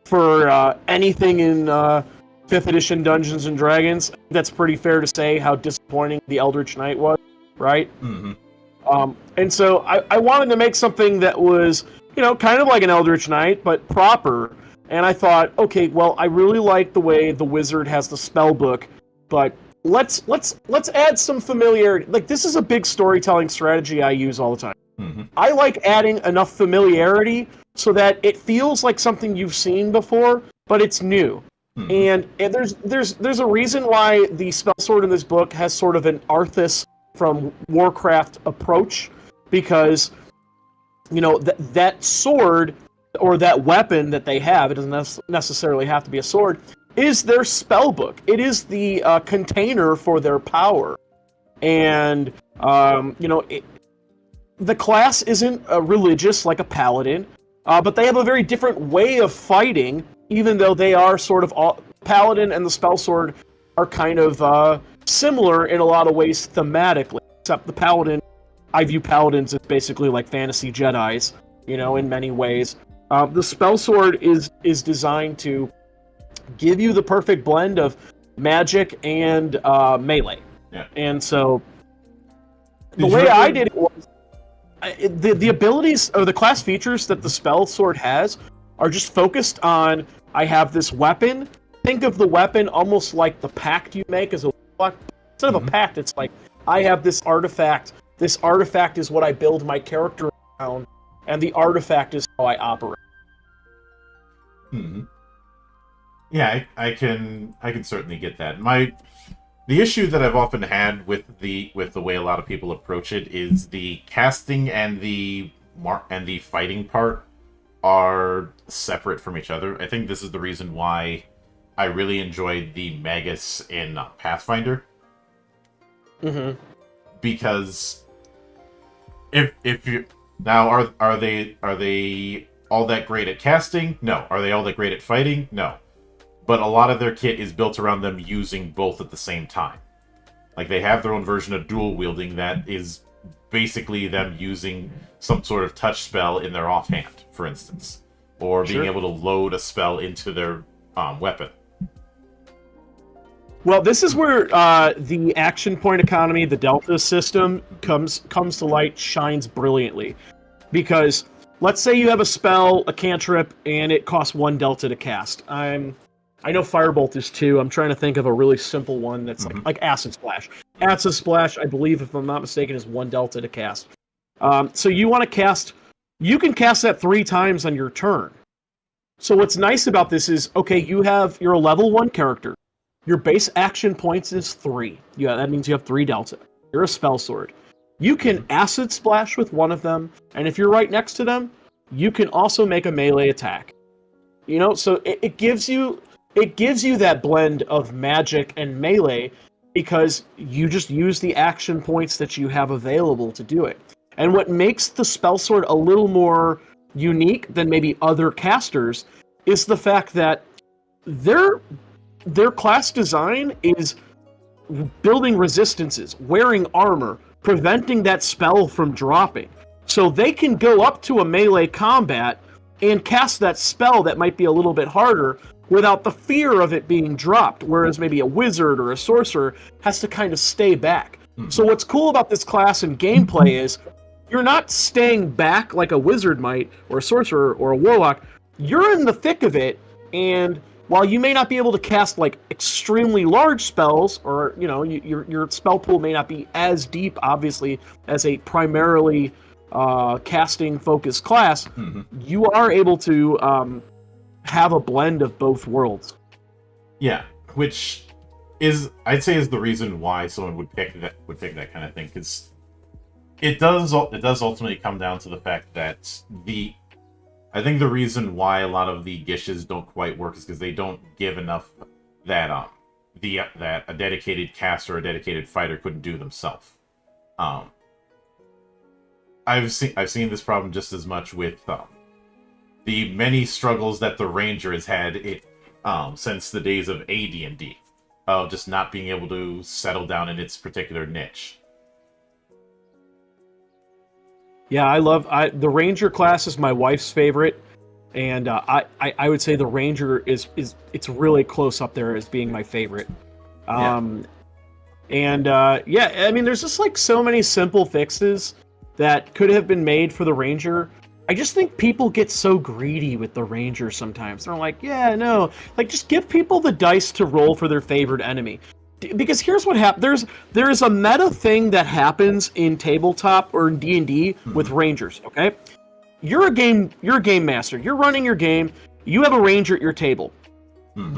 for anything in 5th edition Dungeons and Dragons. That's pretty fair to say how disappointing the Eldritch Knight was, right? Mm-hmm. And so I wanted to make something that was, kind of like an Eldritch Knight, but proper. And I thought, okay, well, I really like the way the wizard has the spell book, but let's add some familiarity. Like, this is a big storytelling strategy I use all the time. Mm-hmm. I like adding enough familiarity so that it feels like something you've seen before, but it's new. Mm-hmm. And there's a reason why the spell sword in this book has sort of an Arthas from Warcraft approach, because that sword or that weapon that they have, it doesn't necessarily have to be a sword, is their spell book. It is the container for their power. And the class isn't religious like a paladin, but they have a very different way of fighting, even though they are sort of paladin and the spell sword are kind of similar in a lot of ways thematically, except the paladin, I view paladins as basically like fantasy Jedis, in many ways. The spell sword is designed to give you the perfect blend of magic and melee. Yeah. And so the way I did it was, the abilities or the class features that the spell sword has are just focused on, I have this weapon. Think of the weapon almost like the pact you make as a warlock. Instead of a pact, it's like, I have this artifact. This artifact is what I build my character around, and the artifact is how I operate. Mm-hmm. Yeah, I can certainly get that. The issue that I've often had with the way a lot of people approach it is the casting and the fighting part are separate from each other. I think this is the reason why I really enjoyed the Magus in Pathfinder. Mm-hmm. Because if you now are they all that great at casting? No. Are they all that great at fighting? No. But a lot of their kit is built around them using both at the same time. Like, they have their own version of dual wielding that is basically them using some sort of touch spell in their offhand, for instance, or being able to load a spell into their weapon. Well, this is where the action point economy, the Delta system, comes to light, shines brilliantly. Because let's say you have a spell, a cantrip, and it costs 1 Delta to cast. I know Firebolt is 2. I'm trying to think of a really simple one that's like Acid Splash. Acid Splash, I believe, if I'm not mistaken, is 1 Delta to cast. So you want to cast... You can cast that 3 times on your turn. So what's nice about this is, okay, you're a level 1 character. Your base action points is 3. Yeah, that means you have 3 Delta. You're a spell sword. You can Acid Splash with one of them, and if you're right next to them, you can also make a melee attack. So it gives you that blend of magic and melee because you just use the action points that you have available to do it. And what makes the spell sword a little more unique than maybe other casters is the fact that their class design is building resistances, wearing armor, preventing that spell from dropping. So they can go up to a melee combat and cast that spell that might be a little bit harder without the fear of it being dropped, whereas maybe a wizard or a sorcerer has to kind of stay back. So what's cool about this class and gameplay is you're not staying back like a wizard might, or a sorcerer, or a warlock. You're in the thick of it, and while you may not be able to cast like extremely large spells, or your spell pool may not be as deep, obviously, as a primarily casting focused class, you are able to have a blend of both worlds. Yeah, which I'd say is the reason why someone would pick that kind of thing, because it does ultimately come down to the fact that I think the reason why a lot of the gishes don't quite work is because they don't give enough that that a dedicated caster or a dedicated fighter couldn't do themselves. Um, I've seen this problem just as much with the many struggles that the Ranger has had since the days of AD&D, of just not being able to settle down in its particular niche. Yeah, the Ranger class is my wife's favorite, and I would say the Ranger is it's really close up there as being my favorite. Yeah. And yeah, I mean, there's just like so many simple fixes that could have been made for the Ranger. I just think people get so greedy with the Ranger sometimes. They're like, yeah, no, like just give people the dice to roll for their favorite enemy. Because here's what happens: there's a meta thing that happens in tabletop or in D&D with Rangers. Okay, you're a game master. You're running your game. You have a Ranger at your table.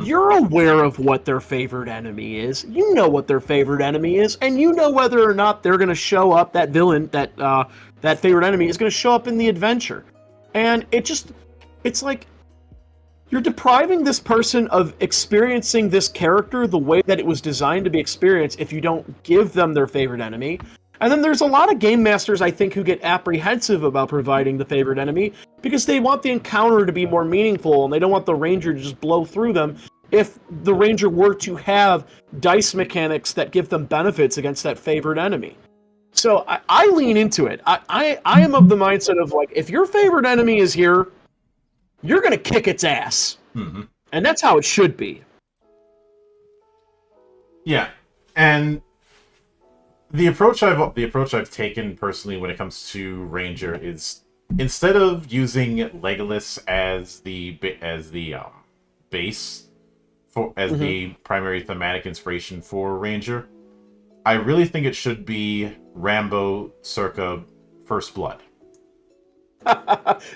You're aware of what their favorite enemy is. You know what their favorite enemy is, and you know whether or not they're going to show up. That villain, that favorite enemy, is going to show up in the adventure, and it's like you're depriving this person of experiencing this character the way that it was designed to be experienced if you don't give them their favorite enemy. And then there's a lot of game masters, I think, who get apprehensive about providing the favorite enemy because they want the encounter to be more meaningful and they don't want the Ranger to just blow through them if the Ranger were to have dice mechanics that give them benefits against that favorite enemy. So I lean into it. I am of the mindset of, like, if your favorite enemy is here, you're going to kick its ass. And that's how it should be. Yeah. And the approach I've taken personally when it comes to Ranger is, instead of using Legolas as the base as the primary thematic inspiration for Ranger, I really think it should be Rambo circa First Blood.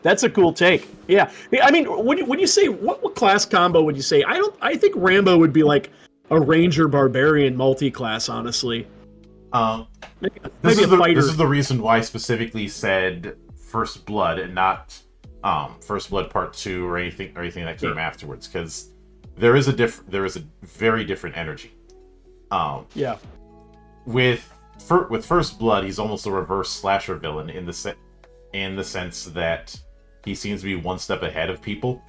That's a cool take. Yeah, I mean, would you say what class combo would you say? I think Rambo would be like a Ranger Barbarian multi-class, honestly. This is the reason why I specifically said First Blood and not First Blood Part 2 or anything that came afterwards, because there is a very different energy. Yeah. With First Blood, he's almost a reverse slasher villain in the sense that he seems to be one step ahead of people,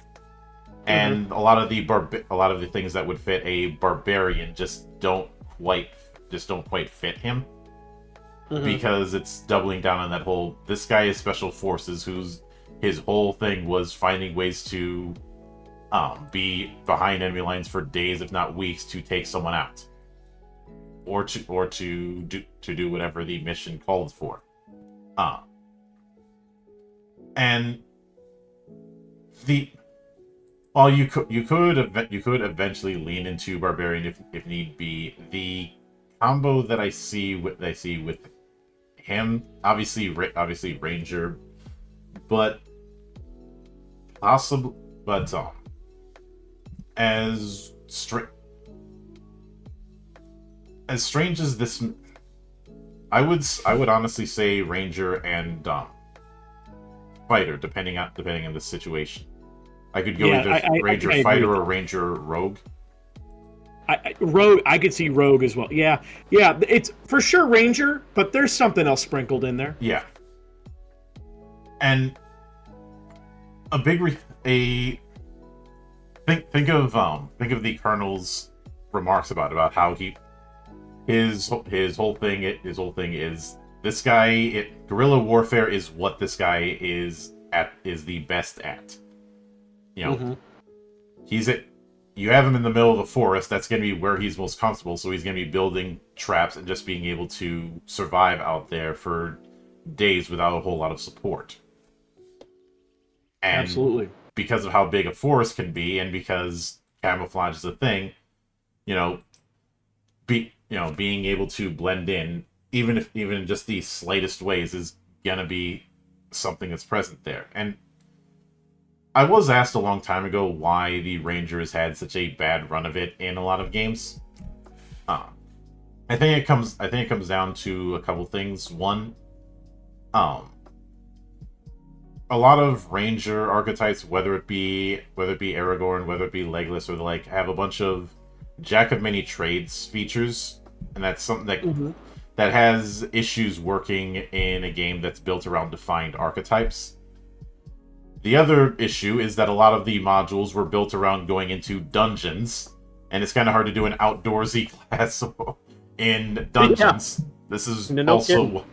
and a lot of the things that would fit a barbarian just don't quite fit him, because it's doubling down on that whole, this guy is special forces his whole thing was finding ways to be behind enemy lines for days, if not weeks, to take someone out, or to do whatever the mission called for. And while you could eventually lean into barbarian if need be, the combo that I see with him, obviously Ranger, but possibly, as strange as this, I would honestly say Ranger and fighter, depending on the situation. I could go either Ranger fighter or Ranger rogue. Rogue, I could see Rogue as well. Yeah, it's for sure Ranger, but there's something else sprinkled in there. Yeah, and think of the Colonel's remarks about how his whole thing is, this guy, guerrilla warfare is what this guy is the best at. You know, you have him in the middle of the forest, that's going to be where he's most comfortable, so he's going to be building traps and just being able to survive out there for days without a whole lot of support. And absolutely, because of how big a forest can be, and because camouflage is a thing, being able to blend in, even in just the slightest ways, is gonna be something that's present there. And I was asked a long time ago why the Rangers had such a bad run of it in a lot of games. I think it comes down to a couple things. One, a lot of ranger archetypes, whether it be Aragorn, whether it be Legolas or the like, have a bunch of jack of many trades features, and that's something that that has issues working in a game that's built around defined archetypes. The other issue is that a lot of the modules were built around going into dungeons, and it's kind of hard to do an outdoorsy class in dungeons. Yeah. This is also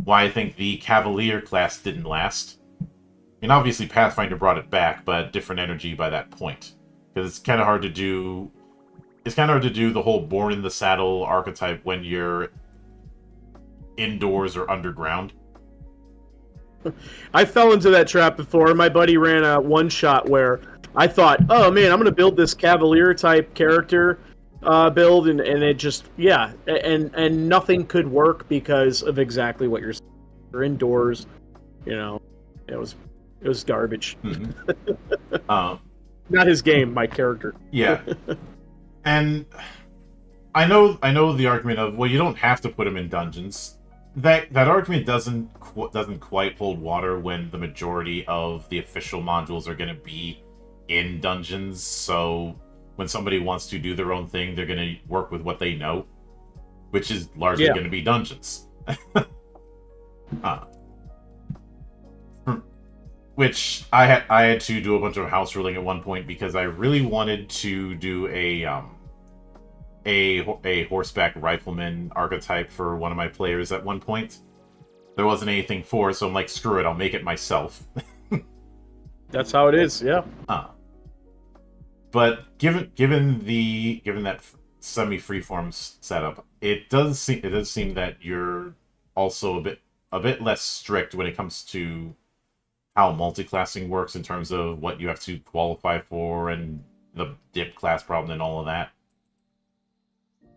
why I think the Cavalier class didn't last. And obviously Pathfinder brought it back, but different energy by that point. Because it's kind of hard to do... It's kind of hard to do the whole Born in the Saddle archetype when you're indoors or underground. I fell into that trap before. My buddy ran a one-shot where I thought, oh man, I'm going to build this Cavalier-type character build, and it just, yeah, and nothing could work because of exactly what you're saying. You're indoors, you know, it was garbage. Not his game, my character. Yeah. And I know the argument of, well, you don't have to put him in dungeons. That argument doesn't quite hold water when the majority of the official modules are going to be in dungeons. So when somebody wants to do their own thing, they're going to work with what they know, which is largely going to be dungeons. Which I had to do a bunch of house ruling at one point because I really wanted to do a horseback rifleman archetype for one of my players at one point. There wasn't anything for it, so I'm like, screw it, I'll make it myself. That's how it is, yeah. But given that semi-freeform setup, it does seem that you're also a bit less strict when it comes to how multi-classing works in terms of what you have to qualify for and the dip class problem and all of that.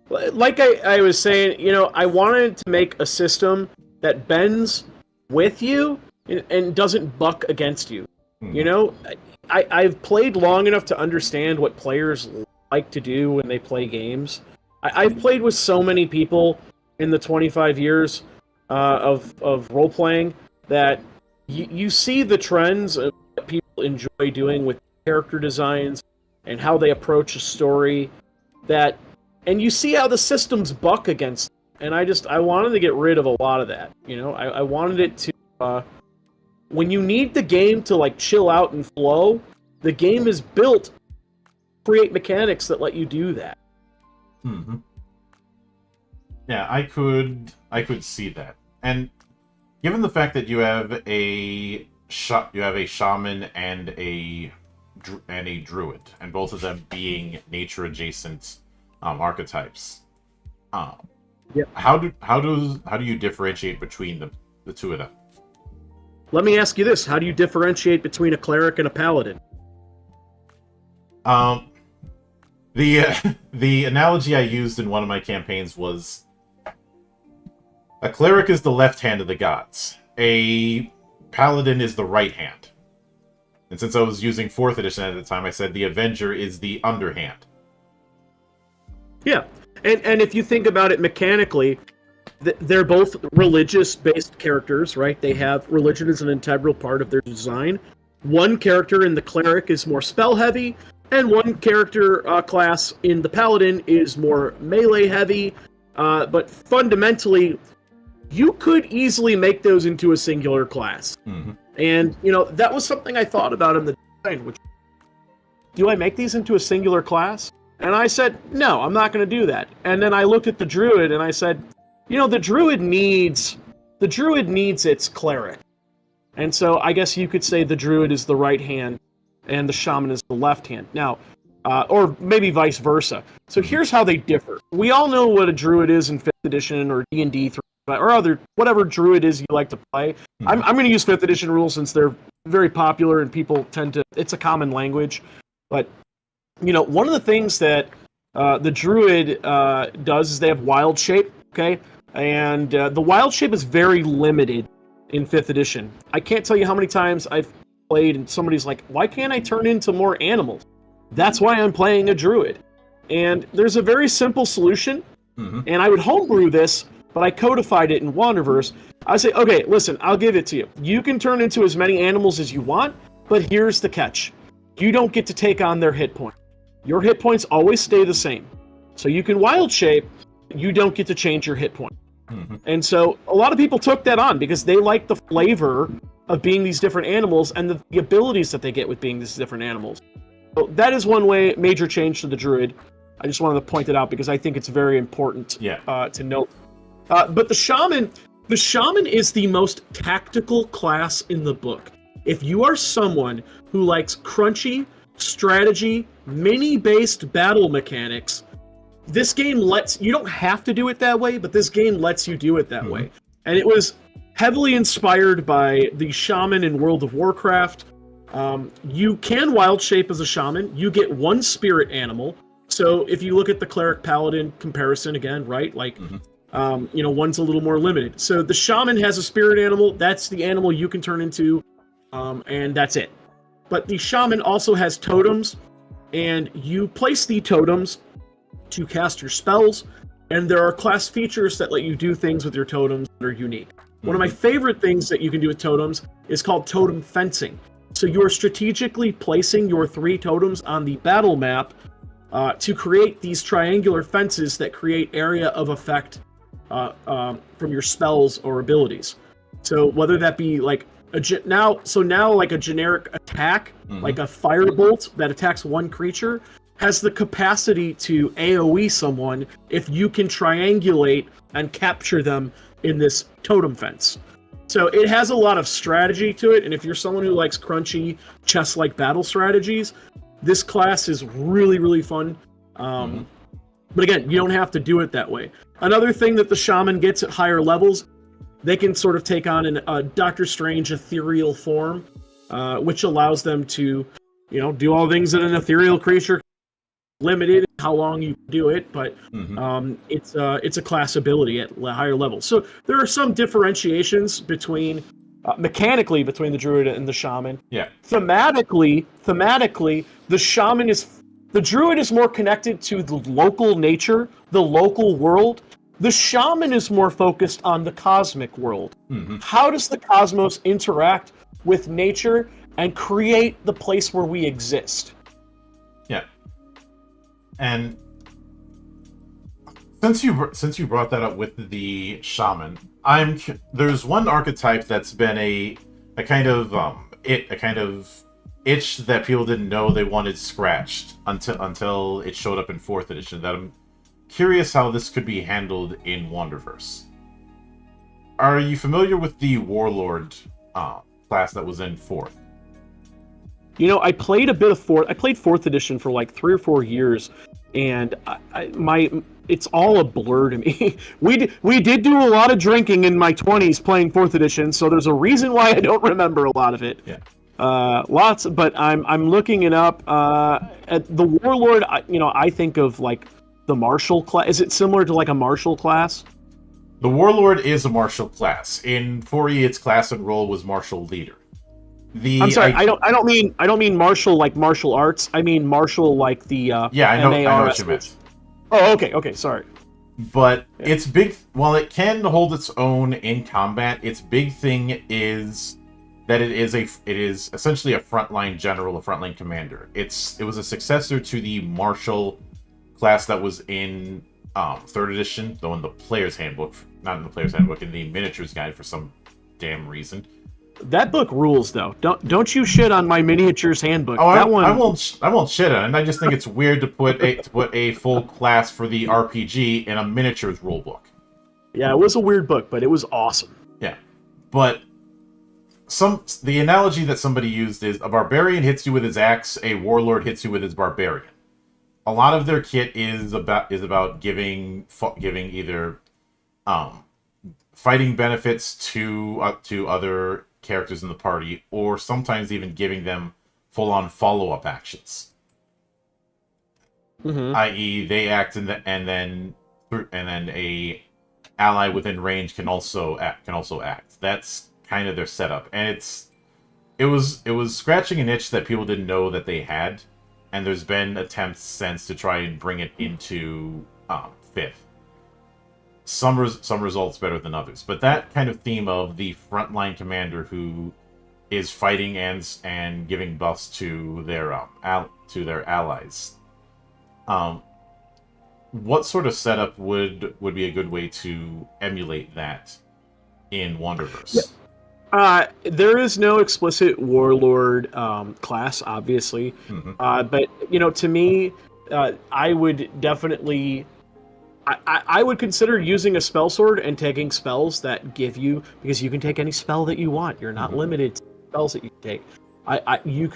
Like I was saying, you know, I wanted to make a system that bends with you and doesn't buck against you. You know, I've played long enough to understand what players like to do when they play games. I've played with so many people in the 25 years of role-playing that you see the trends of what people enjoy doing with character designs and how they approach a story, and you see how the systems buck against it. And I wanted to get rid of a lot of that. You know, I wanted it to... when you need the game to like chill out and flow, the game is built to create mechanics that let you do that. Yeah, I could see that. And given the fact that you have a shaman and a druid, and both of them being nature adjacent archetypes, how do you differentiate between the two of them? Let me ask you this: how do you differentiate between a cleric and a paladin? The analogy I used in one of my campaigns was a cleric is the left hand of the gods. A paladin is the right hand. And since I was using 4th edition at the time, I said the Avenger is the underhand. Yeah, and if you think about it mechanically, they're both religious-based characters, right? They have religion as an integral part of their design. One character in the cleric is more spell-heavy, and one character class in the paladin is more melee-heavy. But fundamentally, you could easily make those into a singular class. And, you know, that was something I thought about in the design, which, do I make these into a singular class? And I said, no, I'm not going to do that. And then I looked at the druid and I said, you know, the druid needs its cleric. And so I guess you could say the druid is the right hand and the shaman is the left hand. Now, or maybe vice versa. So here's how they differ. We all know what a druid is in 5th edition or D&D 3, or other, whatever druid is you like to play. I'm going to use 5th edition rules since they're very popular and people tend to, it's a common language. But, you know, one of the things that the druid does is they have wild shape, okay? And the wild shape is very limited in 5th edition. I can't tell you how many times I've played and somebody's like, why can't I turn into more animals? That's why I'm playing a druid. And there's a very simple solution, and I would homebrew this but I codified it in Wanderverse. I say, okay, listen, I'll give it to you. You can turn into as many animals as you want, but here's the catch. You don't get to take on their hit points. Your hit points always stay the same. So you can wild shape, you don't get to change your hit point. Mm-hmm. And so a lot of people took that on because they like the flavor of being these different animals and the abilities that they get with being these different animals. So that is one major change to the druid. I just wanted to point it out because I think it's very important to note. But the shaman is the most tactical class in the book. If you are someone who likes crunchy, strategy, mini-based battle mechanics, this game you don't have to do it that way, but this game lets you do it that way. And it was heavily inspired by the shaman in World of Warcraft. You can wild shape as a shaman. You get one spirit animal. So if you look at the cleric paladin comparison again, right? Like, one's a little more limited. So the shaman has a spirit animal. That's the animal you can turn into, and that's it. But the shaman also has totems, and you place the totems to cast your spells, and there are class features that let you do things with your totems that are unique. One of my favorite things that you can do with totems is called totem fencing. So you are strategically placing your 3 totems on the battle map to create these triangular fences that create area of effect from your spells or abilities. So whether that be like now like a generic attack, like a firebolt that attacks one creature, has the capacity to AoE someone if you can triangulate and capture them in this totem fence. So it has a lot of strategy to it, and if you're someone who likes crunchy, chess-like battle strategies, this class is really, really fun. But again, you don't have to do it that way. Another thing that the shaman gets at higher levels, they can sort of take on a Doctor Strange ethereal form, which allows them to, do all things that an ethereal creature limited in how long you do it, but it's a class ability at higher levels. So there are some differentiations between mechanically between the druid and the shaman. Yeah. Thematically, the druid is more connected to the local nature, the local world. The shaman is more focused on the cosmic world. How does the cosmos interact with nature and create the place where we exist? Yeah. And since you brought that up with the shaman, there's one archetype that's been a kind of itch that people didn't know they wanted scratched until it showed up in 4th edition. That I'm curious how this could be handled in Wanderverse. Are you familiar with the warlord class that was in 4th? I played a bit of 4th. I played 4th edition for like 3 or 4 years, and it's all a blur to me. We did do a lot of drinking in my 20s playing 4th edition, so there's a reason why I don't remember a lot of it. Yeah. Lots, but I'm looking it up. At the warlord, I think of like the martial class. Is it similar to like a martial class? The warlord is a martial class. In 4E, its class and role was martial leader. I'm sorry, I don't mean martial like martial arts. I mean martial like the I know what you meant. Oh, okay, sorry. But its big, while it can hold its own in combat, its big thing is that it is essentially a frontline general, a frontline commander. It was a successor to the martial class that was in 3rd edition, though in the player's handbook, not in the player's handbook, in the miniatures guide for some damn reason. That book rules, though. Don't you shit on my miniatures handbook. Oh, that one... I won't shit on it. I just think it's weird to put a full class for the RPG in a miniatures rulebook. Yeah, it was a weird book, but it was awesome. Yeah, but the analogy that somebody used is a barbarian hits you with his axe, a warlord hits you with his barbarian. A lot of their kit is about giving either fighting benefits to other characters in the party, or sometimes even giving them full-on follow-up actions. I.e., they act and then a ally within range can also act. That's kind of their setup, and it was scratching an itch that people didn't know that they had, and there's been attempts since to try and bring it into 5th. some results better than others. But that kind of theme of the frontline commander who is fighting and giving buffs to their allies. What sort of setup would be a good way to emulate that in Wanderverse? There is no explicit warlord class, obviously, but to me, I would definitely. I would consider using a spell sword and taking spells that give you, because you can take any spell that you want. You're not limited to spells that you can take. You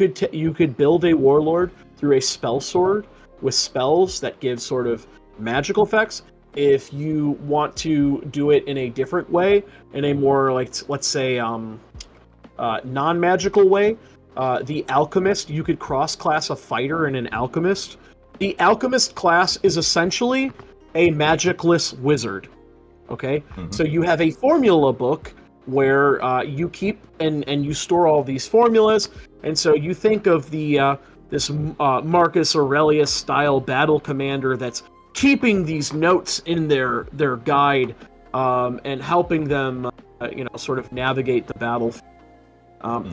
could build a warlord through a spell sword with spells that give sort of magical effects. If you want to do it in a different way, in a more, like, let's say, non-magical way, the alchemist, you could cross-class a fighter and an alchemist. The alchemist class is essentially a magicless wizard. Okay, so you have a formula book where you keep and you store all these formulas, and so you think of the this Marcus Aurelius style battle commander that's keeping these notes in their guide and helping them sort of navigate the battlefield.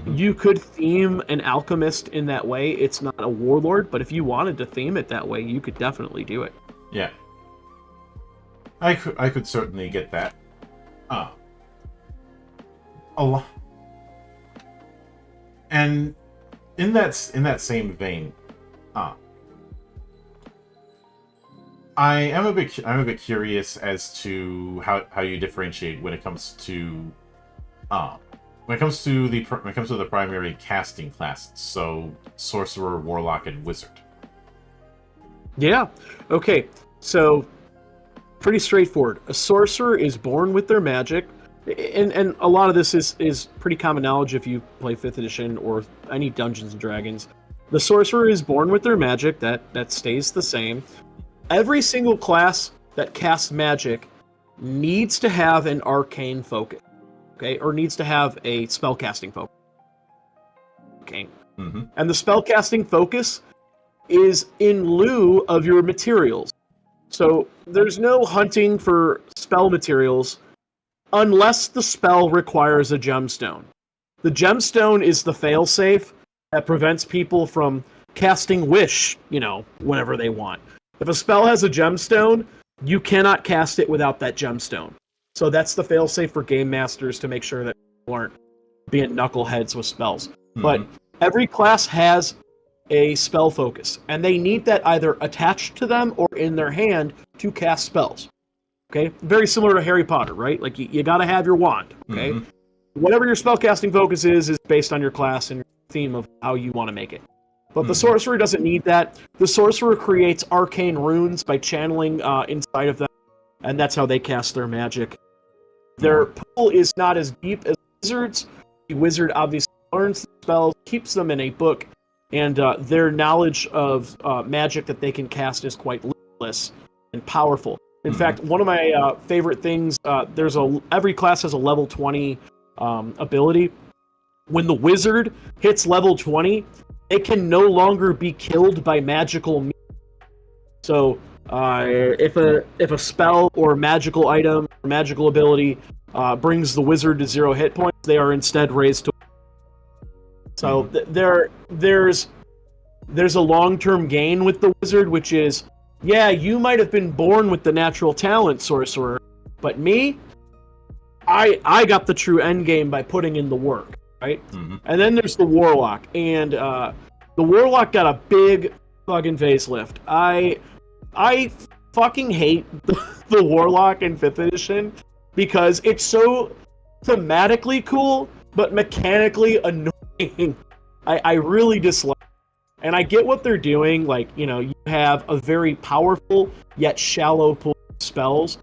You could theme an alchemist in that way. It's not a warlord, but if you wanted to theme it that way, you could definitely do it. Yeah, I could certainly get that. A lot. And in that same vein, I'm a bit curious as to how you differentiate when it comes to the primary casting classes. So sorcerer, warlock, and wizard. Yeah. Okay. So pretty straightforward. A sorcerer is born with their magic. And a lot of this is pretty common knowledge if you play 5th edition or any Dungeons & Dragons. The sorcerer is born with their magic. That stays the same. Every single class that casts magic needs to have an arcane focus, okay? Or needs to have a spellcasting focus. Okay. And the spellcasting focus is in lieu of your materials. So there's no hunting for spell materials unless the spell requires a gemstone. The gemstone is the failsafe that prevents people from casting Wish, whenever they want. If a spell has a gemstone, you cannot cast it without that gemstone. So that's the failsafe for game masters to make sure that people aren't being knuckleheads with spells. But every class has a spell focus, and they need that either attached to them or in their hand to cast spells. Okay, very similar to Harry Potter, right? Like you got to have your wand. Okay, whatever your spellcasting focus is based on your class and your theme of how you want to make it. But the sorcerer doesn't need that. The sorcerer creates arcane runes by channeling inside of them, and that's how they cast their magic. Their pool is not as deep as wizards. The wizard obviously learns the spells, keeps them in a book, and their knowledge of magic that they can cast is quite limitless and powerful. In fact, one of my favorite things, every class has a level 20 ability. When the wizard hits level 20, it can no longer be killed by magical means. So if a spell or magical item or magical ability brings the wizard to 0 hit points, they are instead raised to. So there's a long-term gain with the wizard, which is, yeah, you might have been born with the natural talent, sorcerer, but me, I got the true end game by putting in the work, right? And then there's the warlock, and the warlock got a big fucking facelift. I fucking hate the warlock in 5th edition because it's so thematically cool, but mechanically annoying. I really dislike it. And I get what they're doing, like, you have a very powerful yet shallow pool of spells,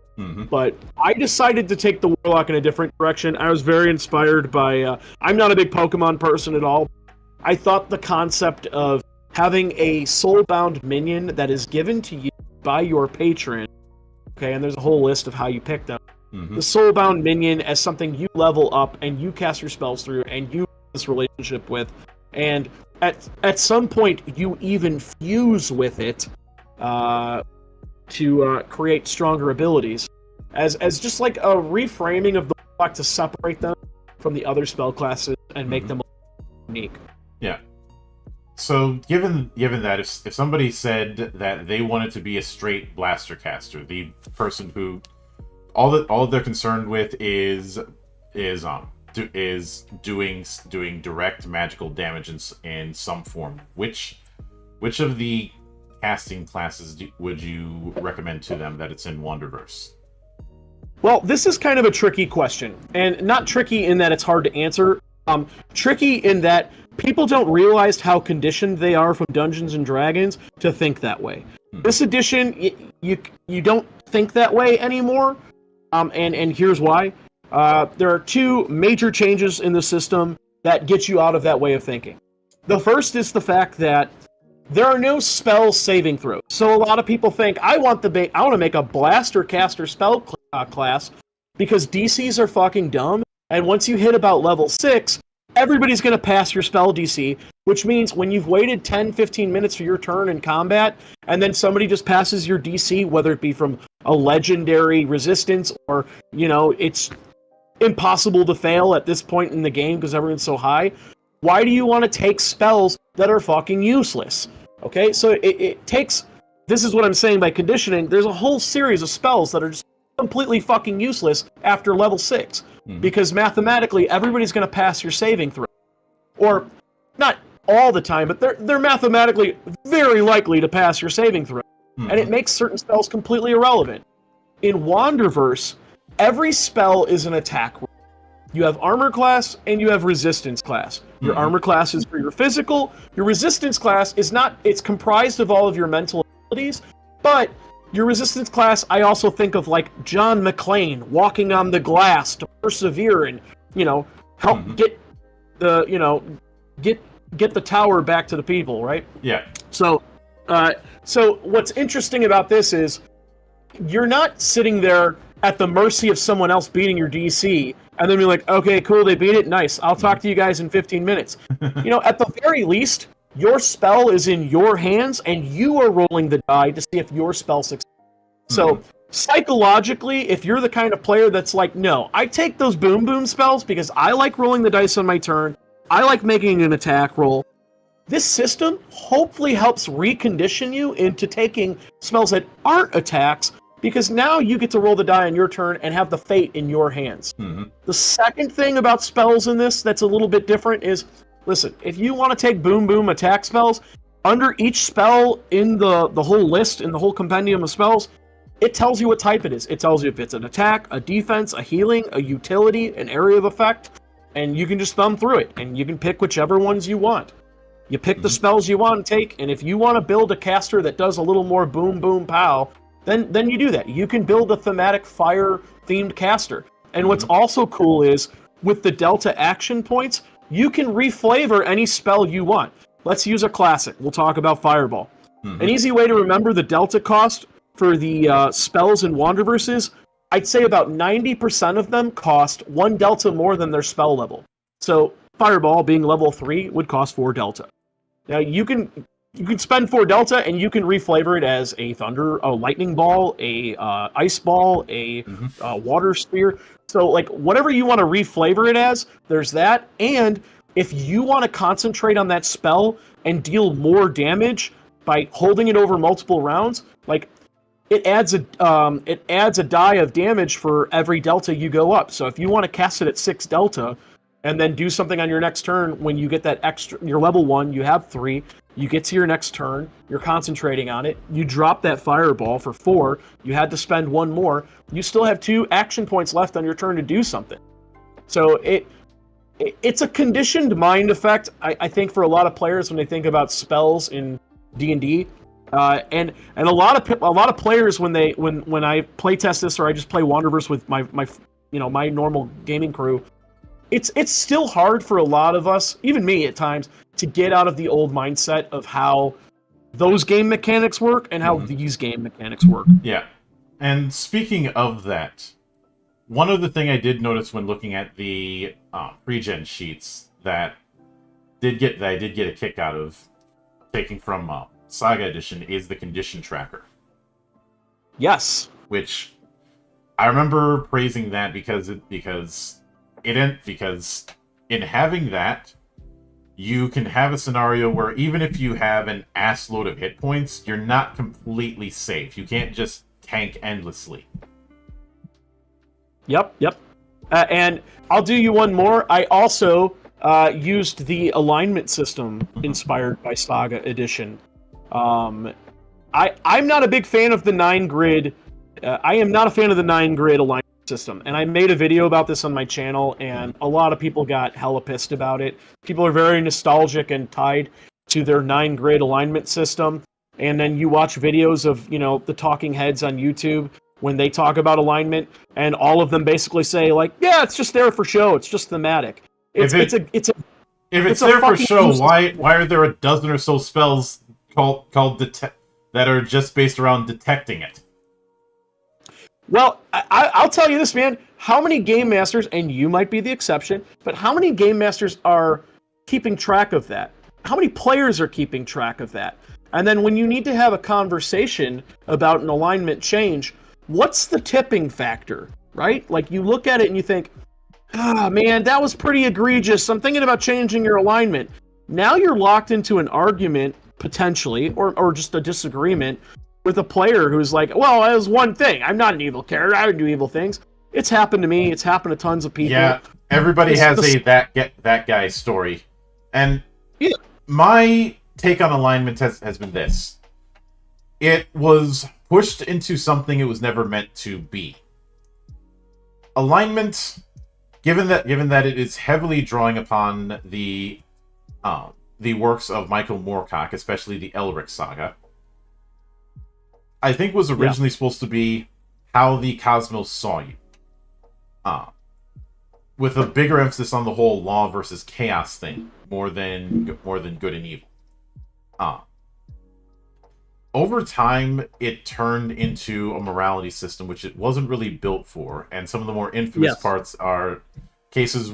but I decided to take the warlock in a different direction. I was very inspired by, I'm not a big Pokemon person at all. I thought the concept of having a soulbound minion that is given to you by your patron, okay, and there's a whole list of how you pick them. The soulbound minion as something you level up and you cast your spells through and you have this relationship with, and at some point you even fuse with it to create stronger abilities. as just like a reframing of the block to separate them from the other spell classes and make them unique. Yeah. So given that, if somebody said that they wanted to be a straight blaster caster, the person who all they're concerned with is doing direct magical damage in some form, which of the casting classes would you recommend to them that it's in Wanderverse? Well, this is kind of a tricky question, and not tricky in that it's hard to answer. Tricky in that people don't realize how conditioned they are from Dungeons and Dragons to think that way. This edition, you don't think that way anymore, and here's why. There are two major changes in the system that get you out of that way of thinking. The first is the fact that there are no spell saving throws. So a lot of people think, I want to make a blaster caster spell class because DCs are fucking dumb, and once you hit about level 6, everybody's going to pass your spell DC, which means when you've waited 10-15 minutes for your turn in combat, and then somebody just passes your DC, whether it be from a legendary resistance or, it's impossible to fail at this point in the game because everyone's so high, why do you want to take spells that are fucking useless? Okay, so it takes... This is what I'm saying by conditioning. There's a whole series of spells that are just completely fucking useless after level 6. Because mathematically, everybody's going to pass your saving throw. Or, not all the time, but they're mathematically very likely to pass your saving throw. And it makes certain spells completely irrelevant. In Wanderverse, every spell is an attack roll. You have armor class and you have resistance class. Your armor class is for your physical. Your resistance class is not... It's comprised of all of your mental abilities, but... Your resistance class, I also think of like John McClane walking on the glass to persevere and, help get the, get the tower back to the people, right? Yeah. So what's interesting about this is you're not sitting there at the mercy of someone else beating your DC and then being like, okay, cool, they beat it, nice. I'll talk to you guys in 15 minutes. At the very least, your spell is in your hands, and you are rolling the die to see if your spell succeeds. So, psychologically, if you're the kind of player that's like, no, I take those boom boom spells because I like rolling the dice on my turn, I like making an attack roll, this system hopefully helps recondition you into taking spells that aren't attacks, because now you get to roll the die on your turn and have the fate in your hands. The second thing about spells in this that's a little bit different is... Listen, if you want to take boom boom attack spells, under each spell in the whole list, in the whole compendium of spells, it tells you what type it is. It tells you if it's an attack, a defense, a healing, a utility, an area of effect, and you can just thumb through it, and you can pick whichever ones you want. You pick the spells you want to take, and if you want to build a caster that does a little more boom boom pow, then you do that. You can build a thematic fire-themed caster. And what's also cool is, with the Delta action points, you can reflavor any spell you want. Let's use a classic. We'll talk about Fireball. An easy way to remember the Delta cost for the spells in Wanderverse is, I'd say about 90% of them cost 1 Delta more than their spell level. So Fireball, being level 3, would cost 4 Delta. Now you can spend 4 Delta and you can reflavor it as a lightning ball, a ice ball, a water spear. So, like, whatever you want to reflavor it as, there's that. And if you want to concentrate on that spell and deal more damage by holding it over multiple rounds, like, it adds a die of damage for every Delta you go up. So if you want to cast it at 6 Delta and then do something on your next turn, when you get that extra, you're level 1, you have 3, you get to your next turn, you're concentrating on it, you drop that fireball for 4, you had to spend 1 more, you still have 2 action points left on your turn to do something. So it's a conditioned mind effect, I think, for a lot of players when they think about spells in D&D. And a lot of players when I play test this, or I just play Wanderverse with my normal gaming crew, it's still hard for a lot of us, even me at times, to get out of the old mindset of how those game mechanics work and how these game mechanics work. Yeah. And speaking of that, one other thing I did notice when looking at the pre-gen sheets that I did get a kick out of taking from Saga Edition is the condition tracker. Yes. Which I remember praising that because in having that, you can have a scenario where even if you have an ass load of hit points, you're not completely safe. You can't just tank endlessly. Yep. And I'll do you one more. I also used the alignment system inspired by Saga Edition. I'm not a big fan of the 9-grid. I am not a fan of the 9-grid alignment system, and I made a video about this on my channel, and a lot of people got hella pissed about it. People are very nostalgic and tied to their 9-grid alignment system, and then you watch videos of, the talking heads on YouTube when they talk about alignment, and all of them basically say, like, yeah, it's just there for show, it's just thematic. If it's there for show, why are there a dozen or so spells called that are just based around detecting it? Well, I'll tell you this, man. How many game masters, and you might be the exception, but how many game masters are keeping track of that? How many players are keeping track of that? And then when you need to have a conversation about an alignment change, what's the tipping factor, right? Like, you look at it and you think, man, that was pretty egregious. I'm thinking about changing your alignment. Now you're locked into an argument, potentially, or just a disagreement with a player who's like, well, that was one thing. I'm not an evil character. I would do evil things. It's happened to me. It's happened to tons of people. Yeah, everybody has that guy story. And yeah. My take on alignment has been this. It was pushed into something it was never meant to be. Alignment, given that it is heavily drawing upon the works of Michael Moorcock, especially the Elric saga, I think was originally supposed to be how the cosmos saw you. With a bigger emphasis on the whole law versus chaos thing, more than good and evil. Over time, it turned into a morality system which it wasn't really built for, and some of the more infamous parts are cases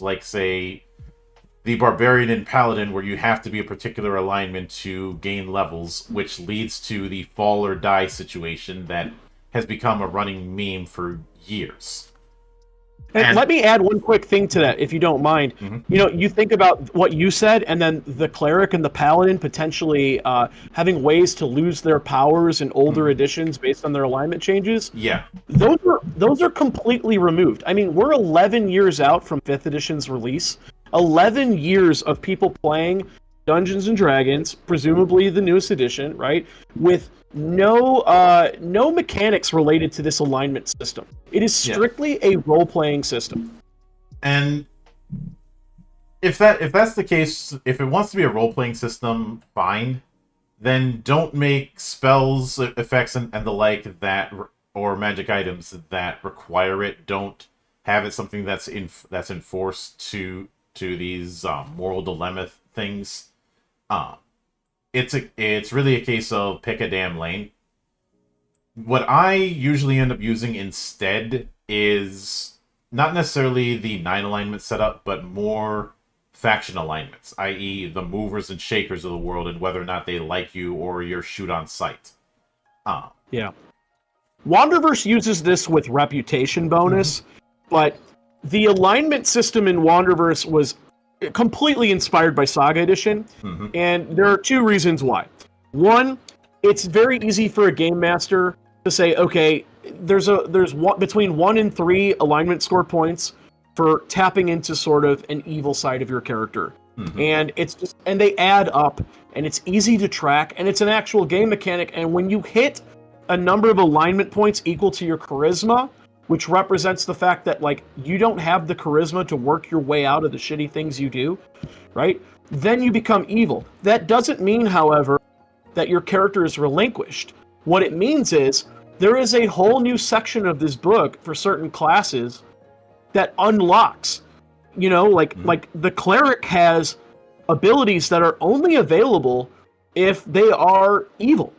like, say, the Barbarian and Paladin, where you have to be a particular alignment to gain levels, which leads to the fall or die situation that has become a running meme for years. And let me add one quick thing to that, if you don't mind. Mm-hmm. You think about what you said, and then the Cleric and the Paladin potentially having ways to lose their powers in older editions based on their alignment changes. Yeah. Those are completely removed. I mean, we're 11 years out from 5th edition's release. 11 years of people playing Dungeons and Dragons, presumably the newest edition, right? With no mechanics related to this alignment system. It is strictly a role-playing system. And if that's the case, if it wants to be a role-playing system, fine. Then don't make spells, effects, and the like that, or magic items that require it. Don't have it something that's enforced to these moral dilemma things. It's really a case of pick a damn lane. What I usually end up using instead is not necessarily the 9 alignment setup, but more faction alignments, i.e. the movers and shakers of the world, and whether or not they like you or your shoot on sight. Yeah. Wanderverse uses this with reputation bonus, but the alignment system in Wanderverse was completely inspired by Saga Edition, and there are 2 reasons why. One, it's very easy for a game master to say, okay, there's between 1 and 3 alignment score points for tapping into sort of an evil side of your character. And and they add up, and it's easy to track, and it's an actual game mechanic, and when you hit a number of alignment points equal to your charisma, which represents the fact that, like, you don't have the charisma to work your way out of the shitty things you do, right? Then you become evil. That doesn't mean, however, that your character is relinquished. What it means is there is a whole new section of this book for certain classes that unlocks, like the Cleric has abilities that are only available if they are evil.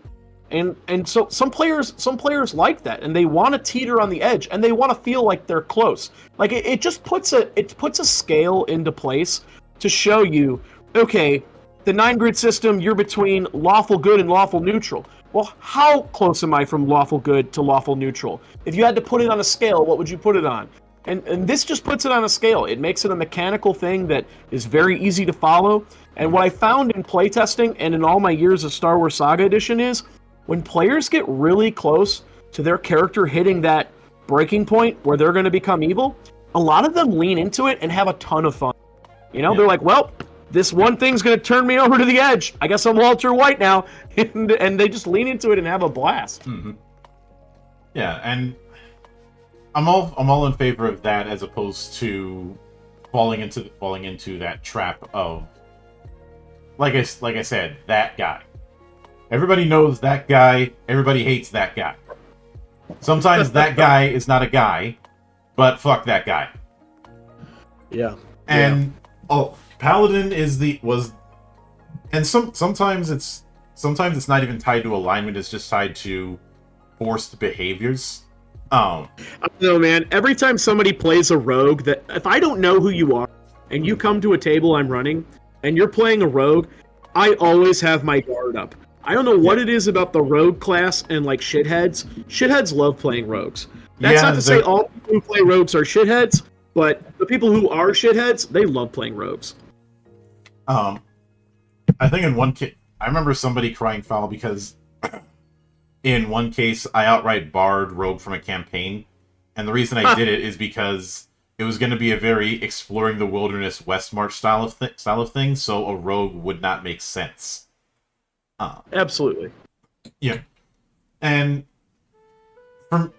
And so some players like that, and they want to teeter on the edge, and they want to feel like they're close. Like it just puts a scale into place to show you, okay, the 9-grid system, you're between lawful good and lawful neutral. Well, how close am I from lawful good to lawful neutral? If you had to put it on a scale, what would you put it on? And this just puts it on a scale. It makes it a mechanical thing that is very easy to follow. And what I found in playtesting and in all my years of Star Wars Saga Edition is, when players get really close to their character hitting that breaking point where they're going to become evil, a lot of them lean into it and have a ton of fun. They're like, well, this one thing's going to turn me over to the edge. I guess I'm Walter White now. And they just lean into it and have a blast. Mm-hmm. Yeah, and I'm all in favor of that, as opposed to falling into that trap of, like I said, that guy. Everybody knows that guy. Everybody hates that guy. Sometimes that guy is not a guy, but fuck that guy. Yeah. And Paladin sometimes it's not even tied to alignment. It's just tied to forced behaviors. I don't know, man. Every time somebody plays a rogue, that if I don't know who you are and you come to a table I'm running and you're playing a rogue, I always have my guard up. I don't know what it is about the rogue class and like shitheads. Shitheads love playing rogues. That's not to say all people who play rogues are shitheads, but the people who are shitheads, they love playing rogues. I think in one case, I remember somebody crying foul because in one case I outright barred rogue from a campaign, and the reason I did it is because it was going to be a very exploring the wilderness West March style of thing, so a rogue would not make sense. Absolutely. Yeah, and from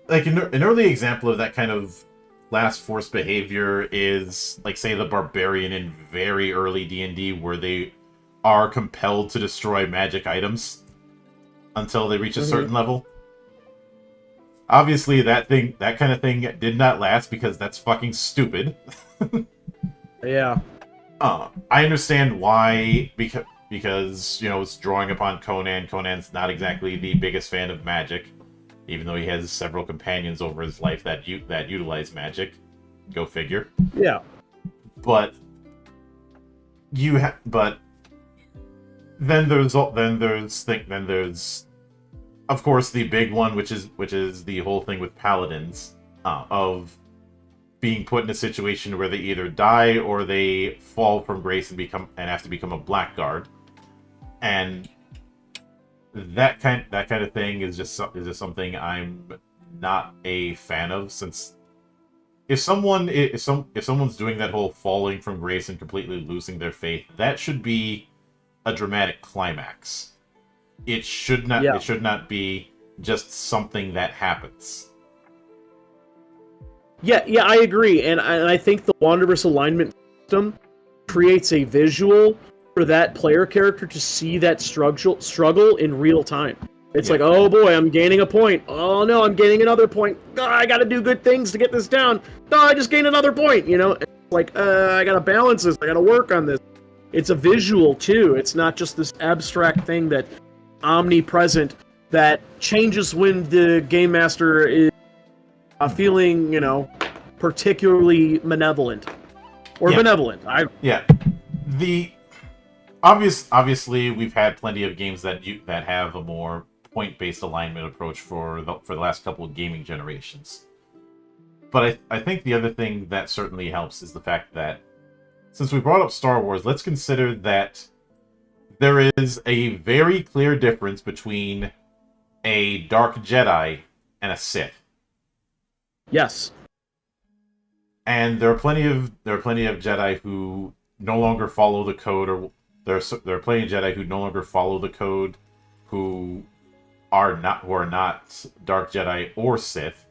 like an early example of that kind of last force behavior is, like, say, the barbarian in very early D&D, where they are compelled to destroy magic items until they reach a certain level. Obviously, that kind of thing did not last because that's fucking stupid. Yeah. I understand why, because it's drawing upon Conan. Conan's not exactly the biggest fan of magic, even though he has several companions over his life that utilize magic. Go figure. Yeah. But then there's of course the big one, which is the whole thing with paladins, of being put in a situation where they either die or they fall from grace and have to become a blackguard, and that kind of thing is just something I'm not a fan of. Since if someone's doing that whole falling from grace and completely losing their faith, that should be a dramatic climax. It should not. Yeah. It should not be just something that happens. Yeah, I agree, and I think the Wanderverse alignment system creates a visual for that player character to see that struggle in real time. It's like, oh boy, I'm gaining a point. Oh no, I'm gaining another point. Oh, I got to do good things to get this down. Oh, I just gained another point. It's like, I got to balance this. I got to work on this. It's a visual too. It's not just this abstract thing that omnipresent that changes when the game master is feeling, particularly malevolent or benevolent. Obviously we've had plenty of games that have a more point-based alignment approach for the last couple of gaming generations. But I think the other thing that certainly helps is the fact that, since we brought up Star Wars, let's consider that there is a very clear difference between a Dark Jedi and a Sith. Yes. And there are plenty of Jedi who no longer follow the code, or there are plenty of Jedi who no longer follow the code, who are not Dark Jedi or Sith.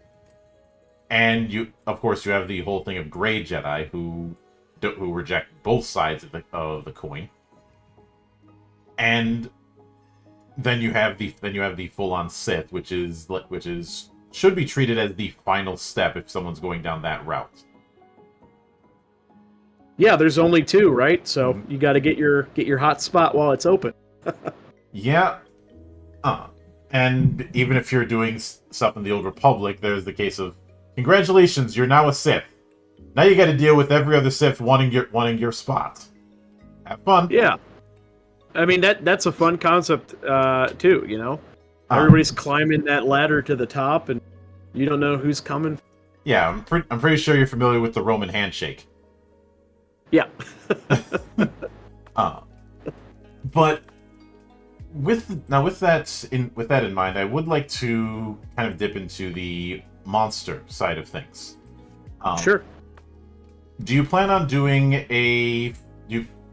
And you have the whole thing of Gray Jedi who reject both sides of the coin. And then you have the full-on Sith, which should be treated as the final step if someone's going down that route. Yeah, there's only two, right? So you got to get your hot spot while it's open. Yeah. And even if you're doing stuff in the Old Republic, there's the case of, congratulations, you're now a Sith. Now you got to deal with every other Sith wanting your spot. Have fun. Yeah. I mean, that's a fun concept, too, you know? Um, Everybody's climbing that ladder to the top, and you don't know who's coming. Yeah, I'm pretty sure you're familiar with the Roman handshake. Yeah. But with that in mind, I would like to kind of dip into the monster side of things. Sure. Do you plan on doing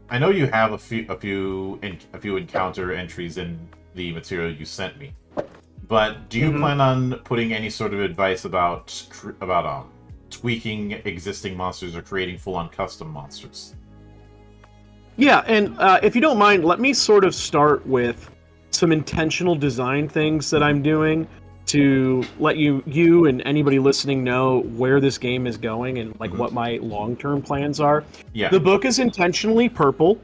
I know you have a few encounter entries in the material you sent me, but do you plan on putting any sort of advice about tweaking existing monsters or creating full-on custom monsters? Yeah, and if you don't mind, let me sort of start with some intentional design things that I'm doing to let you and anybody listening know where this game is going and like what my long-term plans are. Yeah. The book is intentionally purple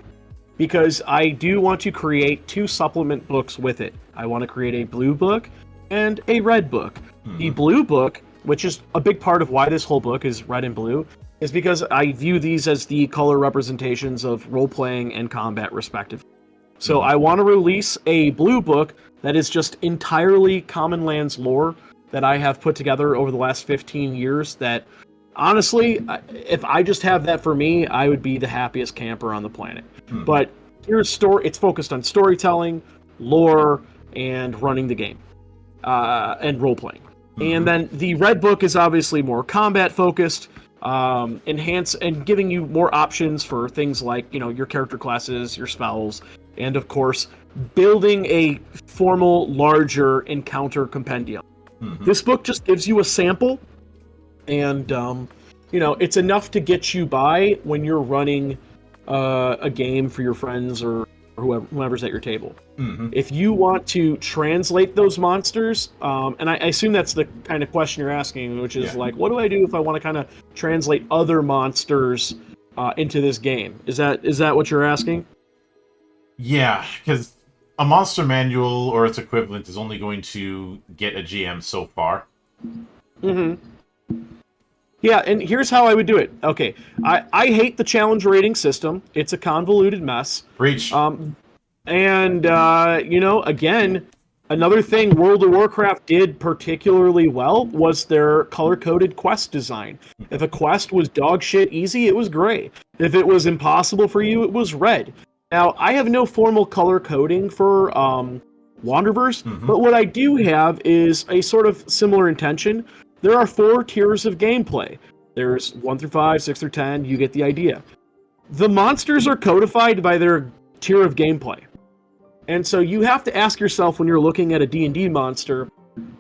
because I do want to create 2 supplement books with it. I want to create a blue book and a red book. The blue book, which is a big part of why this whole book is red and blue, is because I view these as the color representations of role-playing and combat, respectively. So I want to release a blue book that is just entirely Common Lands lore that I have put together over the last 15 years that, honestly, if I just have that for me, I would be the happiest camper on the planet. But it's focused on storytelling, lore, and running the game, and role-playing. And then the red book is obviously more combat-focused, enhance and giving you more options for things like, you know, your character classes, your spells, and of course building a formal larger encounter compendium. This book just gives you a sample, and you know, it's enough to get you by when you're running a game for your friends or whoever's at your table. If you want to translate those monsters, and I assume that's the kind of question you're asking, which is like, what do I do if I want to kind of translate other monsters into this game? Is that what you're asking? Yeah, because a monster manual or its equivalent is only going to get a GM so far. Yeah, and here's how I would do it. Okay, I hate the challenge rating system. It's a convoluted mess. Preach. And, you know, again, another thing World of Warcraft did particularly well was their color-coded quest design. If a quest was dog shit easy, it was gray. If it was impossible for you, it was red. Now, I have no formal color coding for Wanderverse, but what I do have is a sort of similar intention. There are 4 tiers of gameplay. There's 1 through 5, 6 through 10, you get the idea. The monsters are codified by their tier of gameplay. And so you have to ask yourself when you're looking at a D&D monster,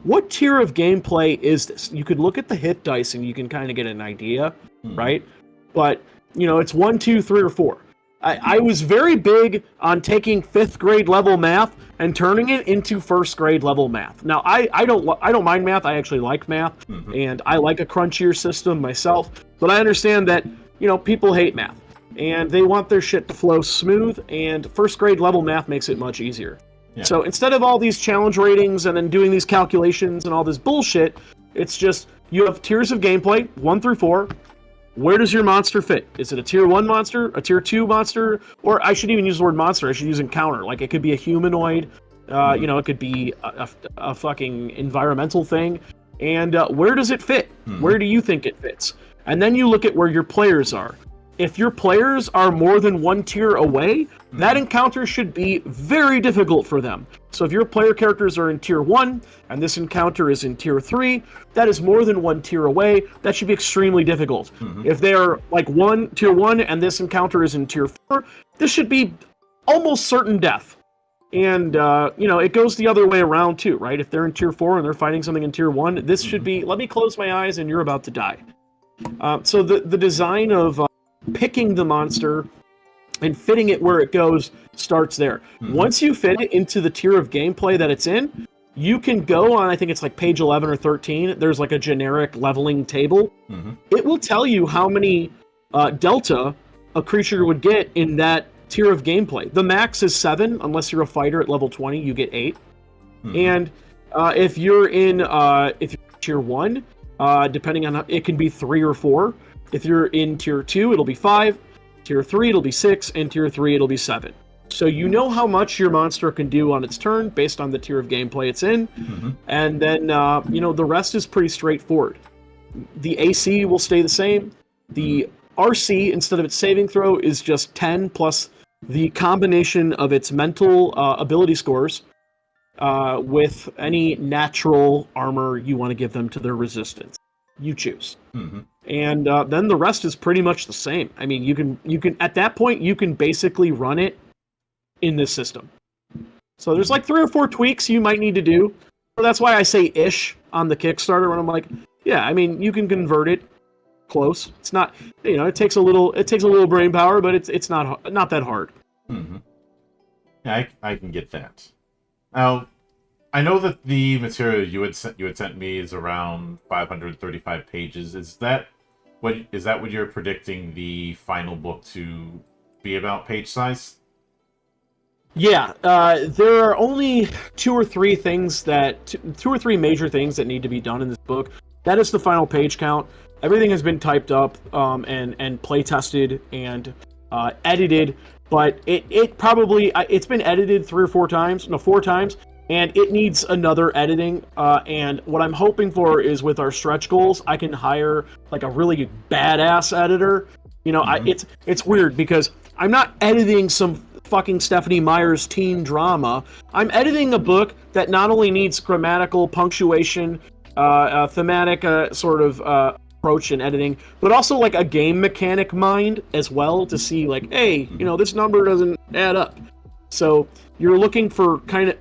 what tier of gameplay is this? You could look at the hit dice and you can kind of get an idea, right? But, you know, it's 1, 2, 3, or 4. I was very big on taking 5th grade level math and turning it into 1st grade level math. Now, I don't mind math. I actually like math, and I like a crunchier system myself. But I understand that, you know, people hate math, and they want their shit to flow smooth, and 1st grade level math makes it much easier. Yeah. So instead of all these challenge ratings and then doing these calculations and all this bullshit, it's just you have tiers of gameplay, 1 through 4. Where does your monster fit? Is it a tier 1 monster, a tier 2 monster, or I shouldn't even use the word monster, I should use encounter. Like, it could be a humanoid, you know, it could be a fucking environmental thing. And where does it fit? Where do you think it fits? And then you look at where your players are. If your players are more than 1 tier away, that encounter should be very difficult for them. So if your player characters are in tier 1, and this encounter is in tier 3, that is more than 1 tier away, that should be extremely difficult. If they're like tier 1, and this encounter is in tier 4, this should be almost certain death. And, you know, it goes the other way around too, right? If they're in tier 4 and they're fighting something in tier 1, this should be, let me close my eyes and you're about to die. So the design of picking the monster and fitting it where it goes starts there. Once you fit it into the tier of gameplay that it's in, you can go on, I think it's like page 11 or 13, there's like a generic leveling table. It will tell you how many delta a creature would get in that tier of gameplay. The max is 7, unless you're a fighter at level 20, you get 8. And if you're in if you're tier 1, depending on it can be 3 or 4. If you're in tier 2, it'll be 5. Tier 3, it'll be 6, and tier 3, it'll be 7. So you know how much your monster can do on its turn based on the tier of gameplay it's in, and then the rest is pretty straightforward. The AC will stay the same. The RC, instead of its saving throw, is just 10 plus the combination of its mental ability scores with any natural armor you want to give them to their resistance. You choose. And then the rest is pretty much the same. I mean, you can at that point you can basically run it in this system. So there's like 3 or 4 tweaks you might need to do. So that's why I say ish on the Kickstarter when I'm like, yeah, I mean, you can convert it close. It's not, it takes a little brain power, but it's not that hard. Yeah, I can get that. Now, I know that the material you had sent me is around 535 pages. Is that what you're predicting the final book to be about, page size? Yeah, there are only 2 or 3 major things that need to be done in this book. That is the final page count. Everything has been typed up and play tested and edited, but it's been edited 3 or 4 times, 4 times, and it needs another editing. And what I'm hoping for is with our stretch goals, I can hire like a really badass editor. It's weird because I'm not editing some fucking Stephanie Meyer's teen drama. I'm editing a book that not only needs grammatical, punctuation, thematic sort of approach and editing, but also like a game mechanic mind as well to see like, hey, this number doesn't add up. So you're looking for kind of,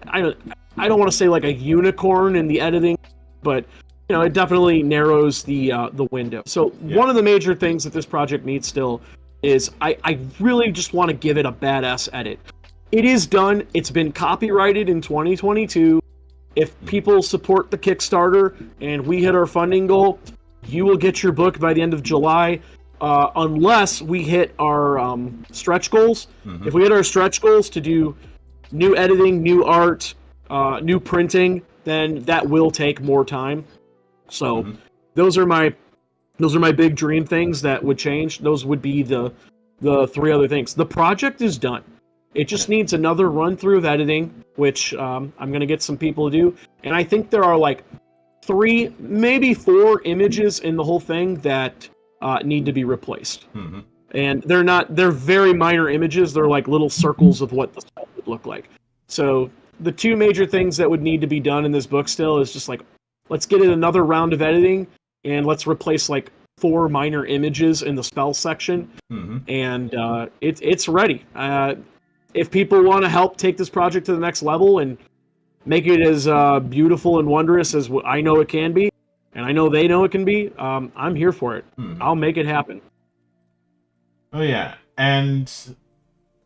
I don't want to say like a unicorn in the editing, but it definitely narrows the window. So one of the major things that this project needs still is I really just want to give it a badass edit. It is done. It's been copyrighted in 2022. If people support the Kickstarter and we hit our funding goal, you will get your book by the end of July, unless we hit our stretch goals. If we hit our stretch goals to do new editing, new art, new printing, then that will take more time. So those are my big dream things that would change. Those would be the 3 other things. The project is done. It just needs another run through of editing, which I'm going to get some people to do. And I think there are like 3, maybe 4 images in the whole thing that need to be replaced. And they're very minor images. They're like little circles of what the stuff would look like. So the 2 major things that would need to be done in this book still is just like, let's get in another round of editing and let's replace like 4 minor images in the spell section. And it's ready. If people want to help take this project to the next level and make it as beautiful and wondrous as I know it can be, and I know they know it can be, I'm here for it. I'll make it happen. Oh yeah, and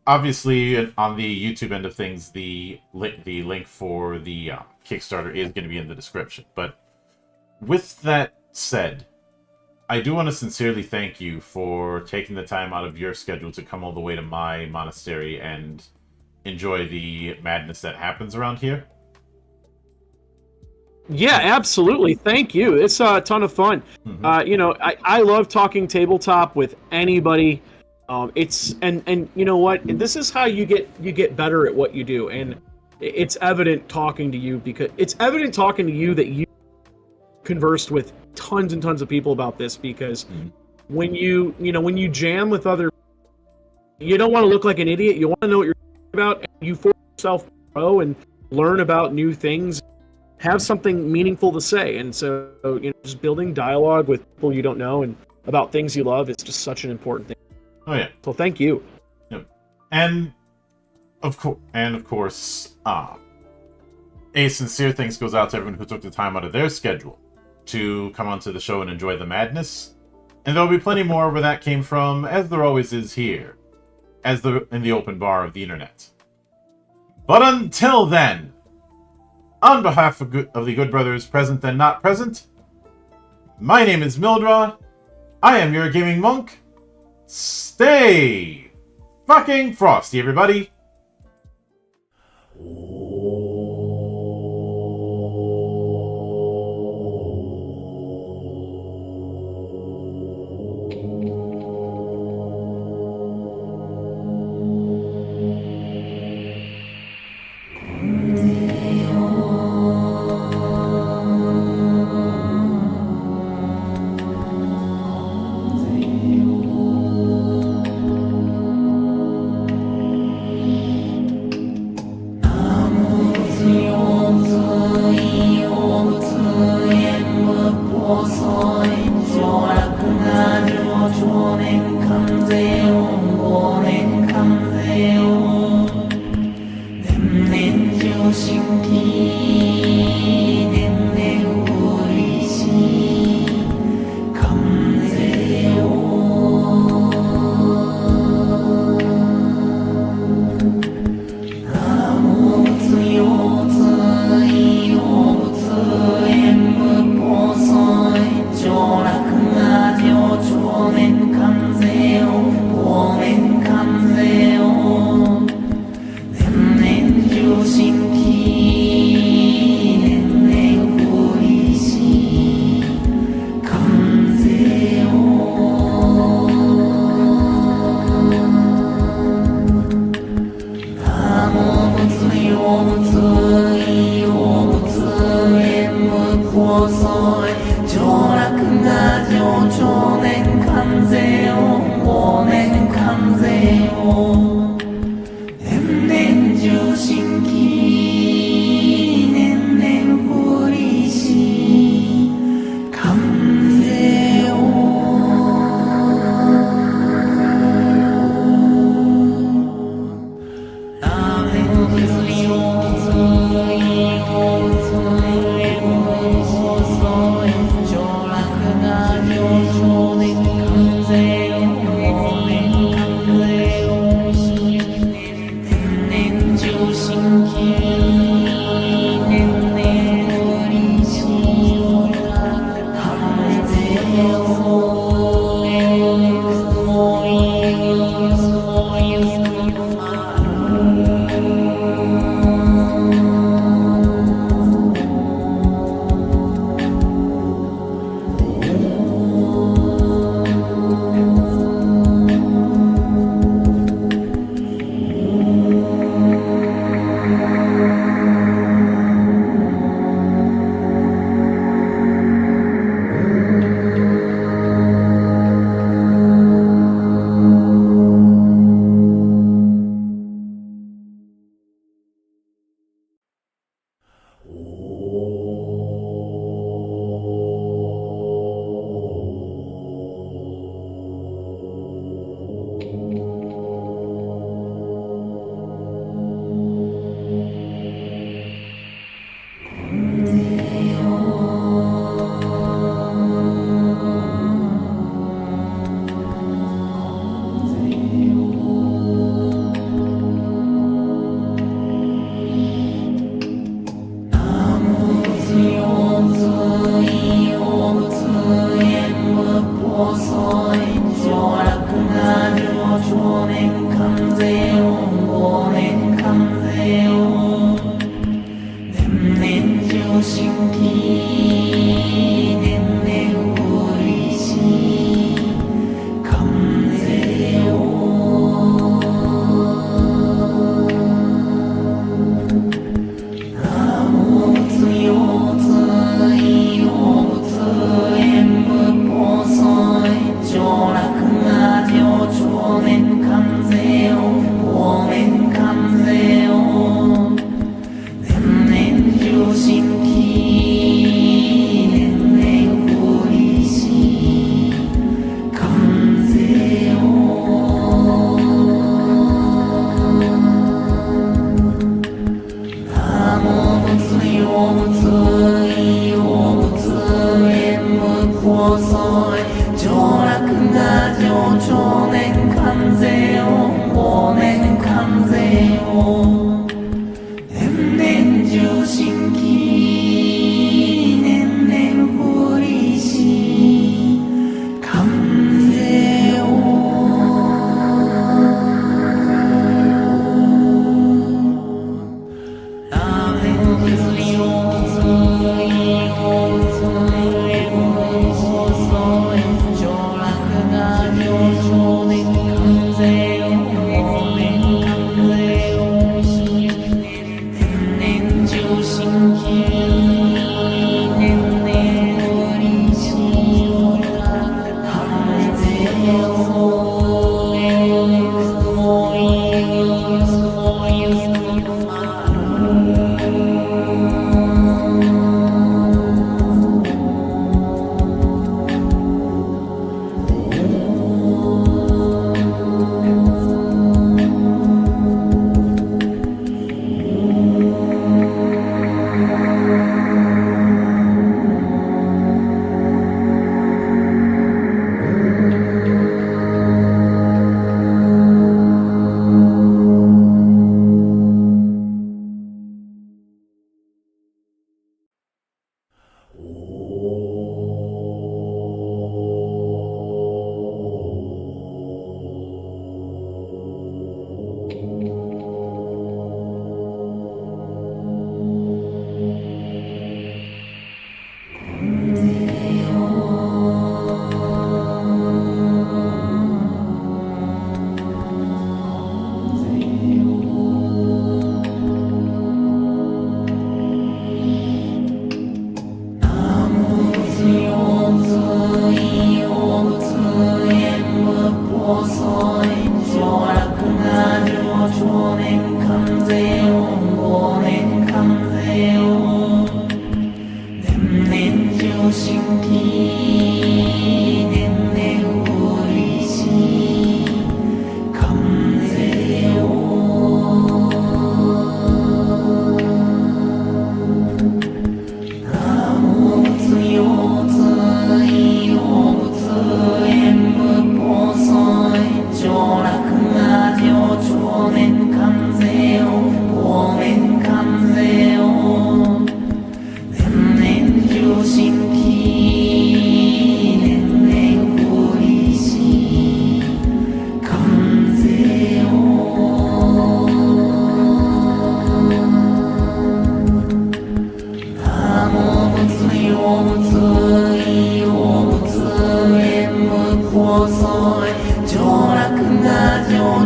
obviously on the YouTube end of things, the link for the Kickstarter is going to be in the description. But with that said, I do want to sincerely thank you for taking the time out of your schedule to come all the way to my monastery and enjoy the madness that happens around here. Yeah, absolutely. Thank you. It's a ton of fun. I love talking tabletop with anybody. And you know what? This is how you get better at what you do, and it's evident talking to you that you conversed with tons and tons of people about this, because when you jam with other, you don't want to look like an idiot. You want to know what you're talking about, and you force yourself to grow and learn about new things, have something meaningful to say. And so just building dialogue with people you don't know and about things you love is just such an important thing. Oh yeah. So thank you. Yep. And of course, a sincere thanks goes out to everyone who took the time out of their schedule to come onto the show and enjoy the madness. And there'll be plenty more where that came from, as there always is here, in the open bar of the internet. But until then, on behalf of the good brothers present and not present, my name is Mildra. I am your gaming monk. Stay fucking frosty, everybody.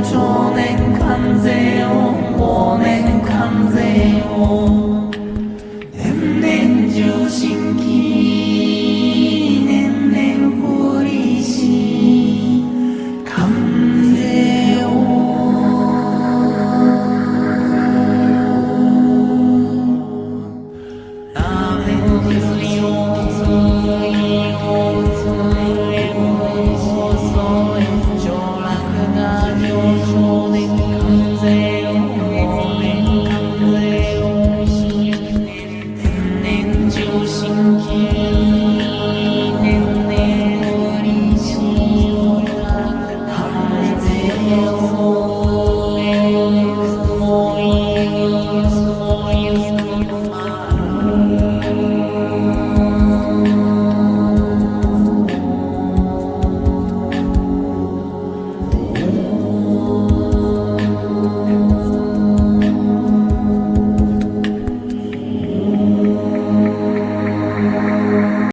常年関税を往年関税を年々重心